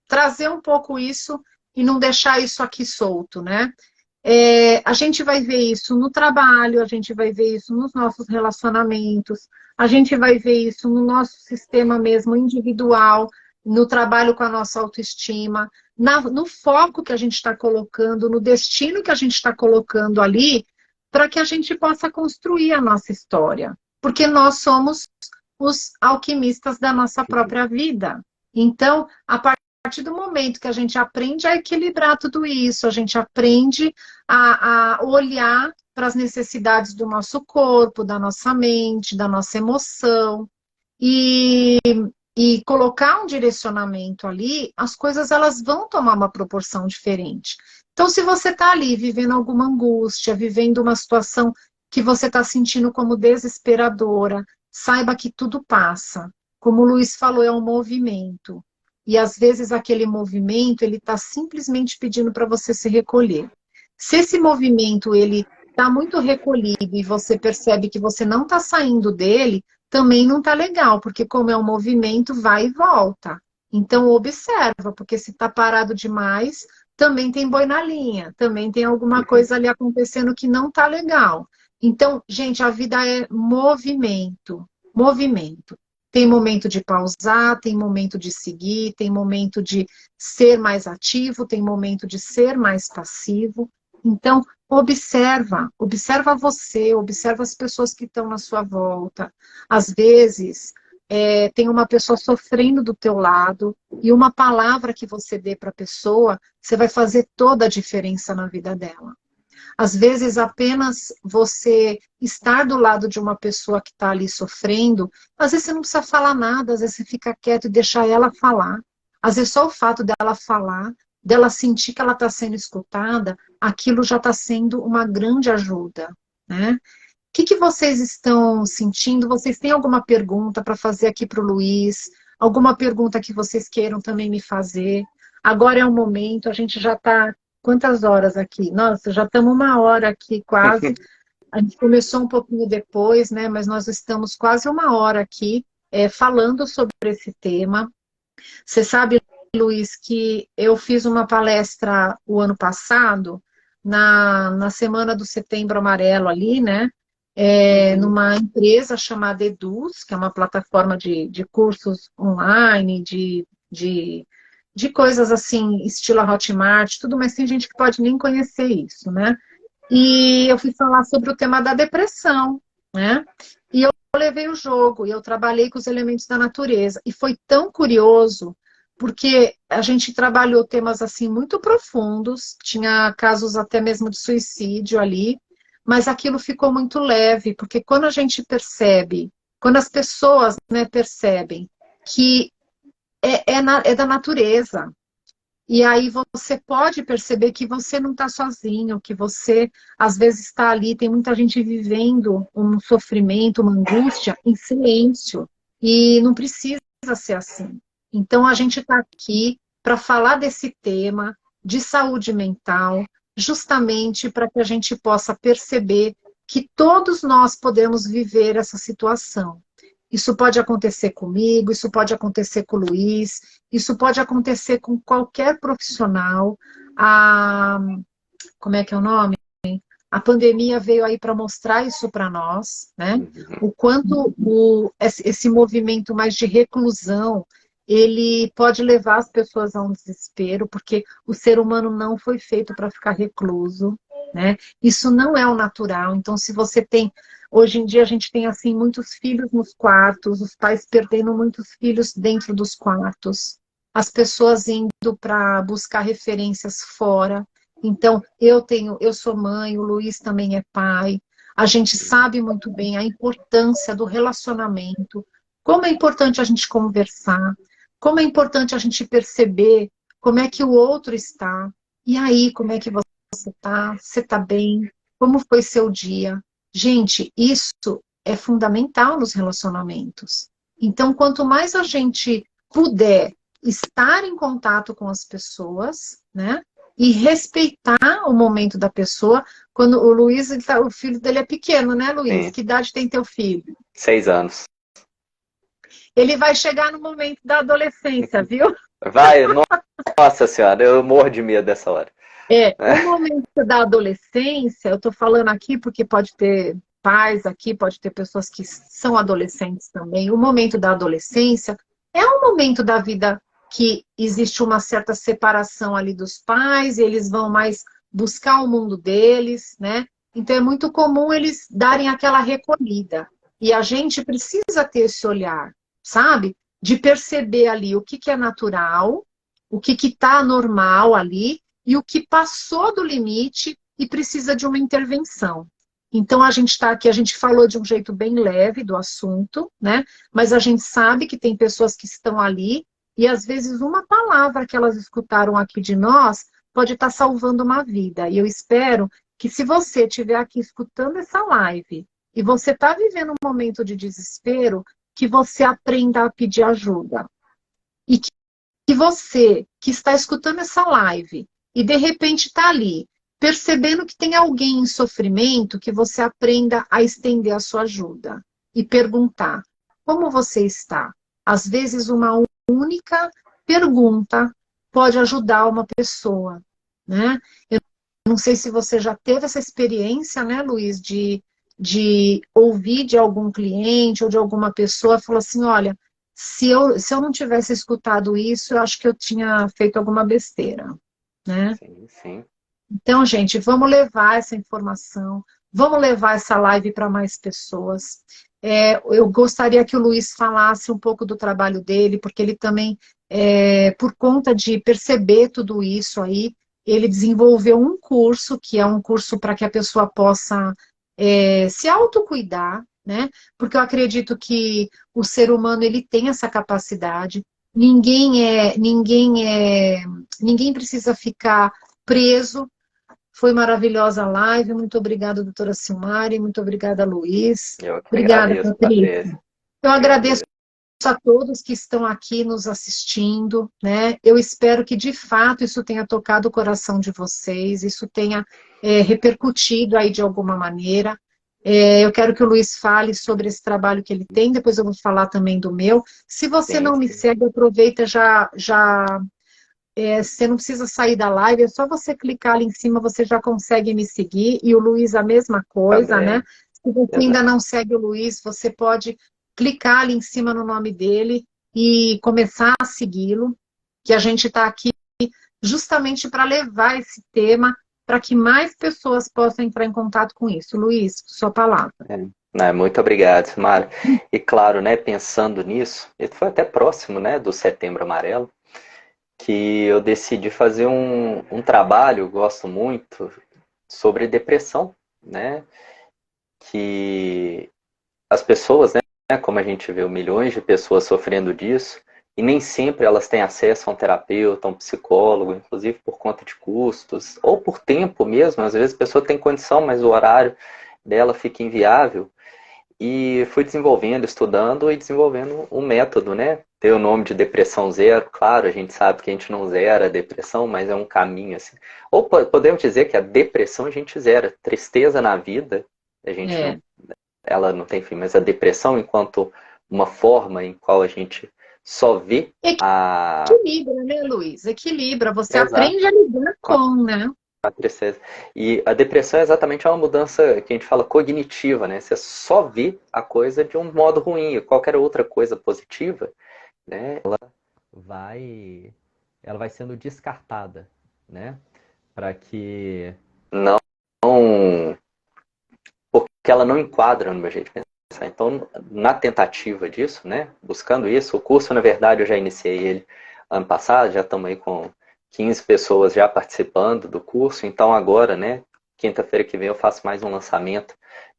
trazer um pouco isso e não deixar isso aqui solto, né? A gente vai ver isso no trabalho, a gente vai ver isso nos nossos relacionamentos, a gente vai ver isso no nosso sistema mesmo individual, no trabalho com a nossa autoestima, no foco que a gente está colocando, no destino que a gente está colocando ali, para que a gente possa construir a nossa história. Porque nós somos os alquimistas da nossa própria vida. Então, a partir do momento que a gente aprende a equilibrar tudo isso, a gente aprende a olhar para as necessidades do nosso corpo, da nossa mente, da nossa emoção, e colocar um direcionamento ali, as coisas elas vão tomar uma proporção diferente. Então, se você está ali vivendo alguma angústia, vivendo uma situação que você está sentindo como desesperadora, saiba que tudo passa. Como o Luiz falou, é um movimento. E às vezes aquele movimento, ele está simplesmente pedindo para você se recolher. Se esse movimento, ele está muito recolhido e você percebe que você não está saindo dele, também não está legal, porque como é um movimento, vai e volta. Então observa, porque se está parado demais, também tem boi na linha, também tem alguma coisa ali acontecendo que não está legal. Então, gente, a vida é movimento, movimento. Tem momento de pausar, tem momento de seguir, tem momento de ser mais ativo, tem momento de ser mais passivo. Então, observa você, observa as pessoas que estão na sua volta. Às vezes, tem uma pessoa sofrendo do teu lado e uma palavra que você dê para a pessoa, você vai fazer toda a diferença na vida dela. Às vezes, apenas você estar do lado de uma pessoa que está ali sofrendo, às vezes você não precisa falar nada, às vezes você fica quieto e deixa ela falar. Às vezes só o fato dela falar, dela sentir que ela está sendo escutada, aquilo já está sendo uma grande ajuda, né? O que vocês estão sentindo? Vocês têm alguma pergunta para fazer aqui para o Luiz? Alguma pergunta que vocês queiram também me fazer? Agora é o momento, a gente já está... Quantas horas aqui? Nossa, já estamos 1 hora aqui quase. A gente começou um pouquinho depois, né? Mas nós estamos quase 1 hora aqui falando sobre esse tema. Você sabe, Luiz, que eu fiz uma palestra o ano passado, na Semana do Setembro Amarelo ali, né? Numa empresa chamada Eduz, que é uma plataforma de cursos online, de coisas assim, estilo Hotmart, tudo, mas tem gente que pode nem conhecer isso, né? E eu fui falar sobre o tema da depressão, né? E eu levei o jogo, e eu trabalhei com os elementos da natureza. E foi tão curioso, porque a gente trabalhou temas assim muito profundos, tinha casos até mesmo de suicídio ali, mas aquilo ficou muito leve, porque quando a gente percebe, quando as pessoas, né, percebem que é da natureza. E aí você pode perceber que você não está sozinho, que você, às vezes, está ali, tem muita gente vivendo um sofrimento, uma angústia em silêncio. E não precisa ser assim. Então, a gente está aqui para falar desse tema de saúde mental, justamente para que a gente possa perceber que todos nós podemos viver essa situação. Isso pode acontecer comigo, isso pode acontecer com o Luiz, isso pode acontecer com qualquer profissional. Como é que é o nome? A pandemia veio aí para mostrar isso para nós, né? O quanto esse movimento mais de reclusão, ele pode levar as pessoas a um desespero, porque o ser humano não foi feito para ficar recluso, né? Isso não é o natural. Então, se você tem... Hoje em dia a gente tem assim muitos filhos nos quartos, os pais perdendo muitos filhos dentro dos quartos, as pessoas indo para buscar referências fora. Então, eu sou mãe, o Luiz também é pai. A gente sabe muito bem a importância do relacionamento, como é importante a gente conversar, como é importante a gente perceber como é que o outro está. E aí, como é que você está? Você está bem? Como foi seu dia? Gente, isso é fundamental nos relacionamentos. Então, quanto mais a gente puder estar em contato com as pessoas, né? E respeitar o momento da pessoa. Quando o Luiz, o filho dele é pequeno, né, Luiz? Sim. Que idade tem teu filho? 6 anos. Ele vai chegar no momento da adolescência, viu? Vai, nossa senhora, eu morro de medo dessa hora. O momento da adolescência, eu tô falando aqui porque pode ter pais aqui, pode ter pessoas que são adolescentes também. O momento da adolescência é um momento da vida que existe uma certa separação ali dos pais, e eles vão mais buscar o mundo deles, né? Então é muito comum eles darem aquela recolhida. E a gente precisa ter esse olhar, sabe? De perceber ali o que é natural, o que está normal ali, e o que passou do limite e precisa de uma intervenção. Então, a gente está aqui, a gente falou de um jeito bem leve do assunto, né? Mas a gente sabe que tem pessoas que estão ali e, às vezes, uma palavra que elas escutaram aqui de nós pode estar salvando uma vida. E eu espero que, se você estiver aqui escutando essa live e você está vivendo um momento de desespero, que você aprenda a pedir ajuda. E que você, que está escutando essa live, e de repente está ali, percebendo que tem alguém em sofrimento, que você aprenda a estender a sua ajuda e perguntar: como você está? Às vezes uma única pergunta pode ajudar uma pessoa, né? Eu não sei se você já teve essa experiência, né, Luiz, de ouvir de algum cliente ou de alguma pessoa, falou assim: olha, se eu não tivesse escutado isso, eu acho que eu tinha feito alguma besteira. Né? Sim, sim. Então, gente, vamos levar essa informação, vamos levar essa live para mais pessoas. Eu gostaria que o Luiz falasse um pouco do trabalho dele, porque ele também, por conta de perceber tudo isso aí, ele desenvolveu um curso, que é um curso para que a pessoa possa se autocuidar, né? Porque eu acredito que o ser humano ele tem essa capacidade. Ninguém precisa ficar preso. Foi maravilhosa a live. Muito obrigada, doutora Silmari. Muito obrigada, Luiz. Eu que Obrigada, agradeço, Patrícia. Patrícia. Eu agradeço Agradeço. a todos que estão aqui nos assistindo, né? Eu espero que de fato isso tenha tocado o coração de vocês, isso tenha repercutido aí de alguma maneira. Eu quero que o Luiz fale sobre esse trabalho que ele tem, depois eu vou falar também do meu. Se você Sim, não me sim. segue, aproveita você não precisa sair da live, é só você clicar ali em cima, você já consegue me seguir, e o Luiz a mesma coisa, né? Também. Se você ainda Exato. não segue o Luiz, você pode clicar ali em cima no nome dele e começar a segui-lo, que a gente está aqui justamente para levar esse tema para que mais pessoas possam entrar em contato com isso. Luiz, sua palavra. Muito obrigado, Silmara. E claro, né, pensando nisso, ele foi até próximo, né, do Setembro Amarelo, que eu decidi fazer um trabalho, gosto muito, sobre depressão, né, que as pessoas, né, como a gente vê, milhões de pessoas sofrendo disso, e nem sempre elas têm acesso a um terapeuta, a um psicólogo, inclusive por conta de custos, ou por tempo mesmo, às vezes a pessoa tem condição, mas o horário dela fica inviável. E fui desenvolvendo, estudando e desenvolvendo um método, né? Tem o nome de depressão zero, claro, a gente sabe que a gente não zera a depressão, mas é um caminho assim. Ou podemos dizer que a depressão a gente zera, tristeza na vida, a gente não, ela não tem fim, mas a depressão enquanto uma forma em qual a gente só vê a... Equilibra, né, Luiz? Equilibra, você Exato, aprende a lidar com, né? a tristeza. E a depressão é exatamente uma mudança que a gente fala cognitiva, né? Você só vê a coisa de um modo ruim. Qualquer outra coisa positiva, né? Vai, ela vai sendo descartada, né? Para que não, porque ela não enquadra no meu jeito de pensar. Então, na tentativa disso, né? Buscando isso, o curso, na verdade, eu já iniciei ele ano passado, já estamos aí com 15 pessoas já participando do curso. Então, agora, né? Quinta-feira que vem eu faço mais um lançamento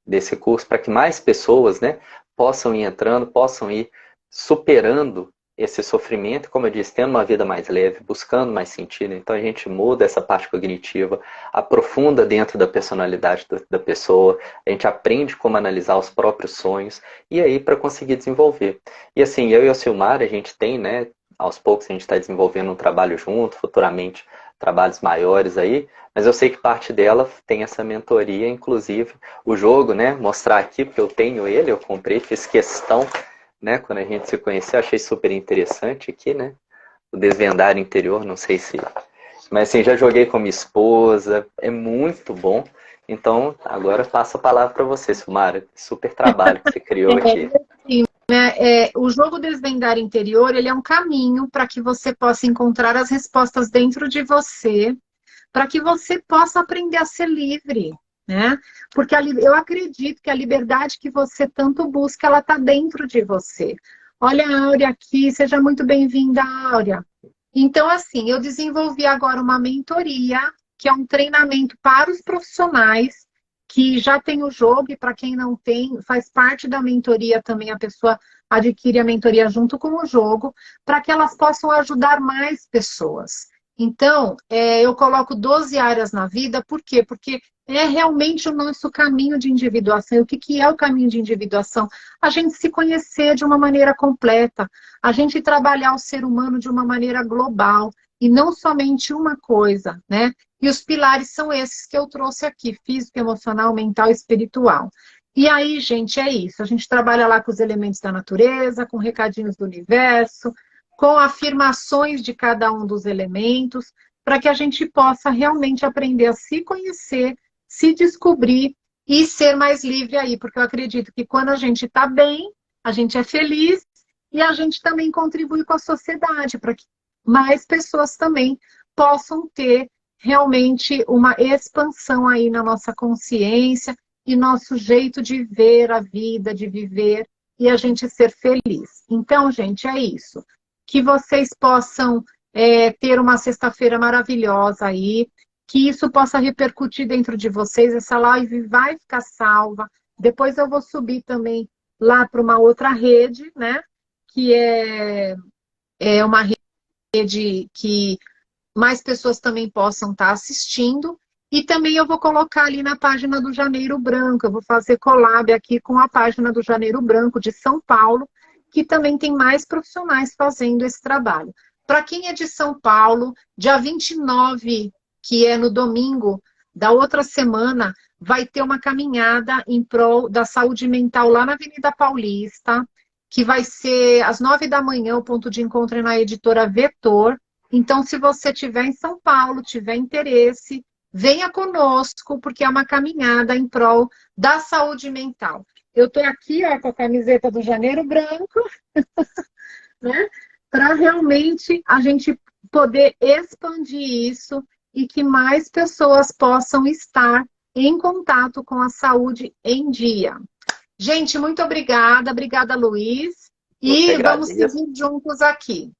desse curso para que mais pessoas, né? Possam ir entrando, possam ir superando esse sofrimento, como eu disse, tendo uma vida mais leve, buscando mais sentido. Então a gente muda essa parte cognitiva, aprofunda dentro da personalidade da pessoa, a gente aprende como analisar os próprios sonhos e aí para conseguir desenvolver. E assim, eu e a Silmar, a gente tem, né, aos poucos a gente está desenvolvendo um trabalho junto, futuramente trabalhos maiores aí, mas eu sei que parte dela tem essa mentoria, inclusive o jogo, né, mostrar aqui, porque eu tenho ele, eu comprei, fiz questão, né, quando a gente se conheceu, achei super interessante aqui, né, o Desvendar Interior, não sei se... Mas assim, já joguei com minha esposa, é muito bom. Então, agora passo a palavra para você, Silmara. Super trabalho que você criou aqui. Sim, né? O jogo Desvendar Interior, ele é um caminho para que você possa encontrar as respostas dentro de você, para que você possa aprender a ser livre, né? Porque eu acredito que a liberdade que você tanto busca, ela está dentro de você. Olha a Áurea aqui, seja muito bem-vinda, Áurea. Então, assim, eu desenvolvi agora uma mentoria, que é um treinamento para os profissionais que já tem o jogo, e para quem não tem, faz parte da mentoria também, a pessoa adquire a mentoria junto com o jogo, para que elas possam ajudar mais pessoas. Então, eu coloco 12 áreas na vida, por quê? Porque é realmente o nosso caminho de individuação. E o que é o caminho de individuação? A gente se conhecer de uma maneira completa, a gente trabalhar o ser humano de uma maneira global, e não somente uma coisa, né? E os pilares são esses que eu trouxe aqui, físico, emocional, mental e espiritual. E aí, gente, é isso. A gente trabalha lá com os elementos da natureza, com recadinhos do universo, com afirmações de cada um dos elementos, para que a gente possa realmente aprender a se conhecer, se descobrir e ser mais livre aí. Porque eu acredito que quando a gente está bem, a gente é feliz e a gente também contribui com a sociedade, para que mais pessoas também possam ter realmente uma expansão aí na nossa consciência e nosso jeito de ver a vida, de viver e a gente ser feliz. Então, gente, é isso. Que vocês possam ter uma sexta-feira maravilhosa aí, que isso possa repercutir dentro de vocês. Essa live vai ficar salva. Depois eu vou subir também lá para uma outra rede, né? Que é uma rede que mais pessoas também possam estar assistindo. E também eu vou colocar ali na página do Janeiro Branco. Eu vou fazer collab aqui com a página do Janeiro Branco de São Paulo, que também tem mais profissionais fazendo esse trabalho. Para quem é de São Paulo, dia 29, que é no domingo da outra semana, vai ter uma caminhada em prol da saúde mental lá na Avenida Paulista, que vai ser às 9 da manhã, o ponto de encontro é na editora Vetor. Então, se você estiver em São Paulo, tiver interesse, venha conosco, porque é uma caminhada em prol da saúde mental. Eu estou aqui ó, com a camiseta do Janeiro Branco, né? Para realmente a gente poder expandir isso e que mais pessoas possam estar em contato com a saúde em dia. Gente, muito obrigada, Luiz. E vamos seguir juntos aqui.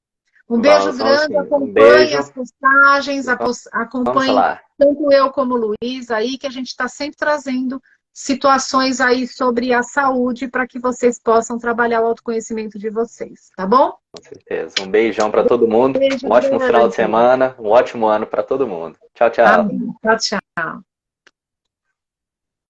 Um beijo grande, acompanhe as postagens, acompanhe tanto eu como o Luiz aí, que a gente está sempre trazendo situações aí sobre a saúde para que vocês possam trabalhar o autoconhecimento de vocês, tá bom? Com certeza. Um beijão para todo mundo. Um ótimo final de semana, um ótimo ano para todo mundo. Tchau, tchau. Amém. Tchau, tchau.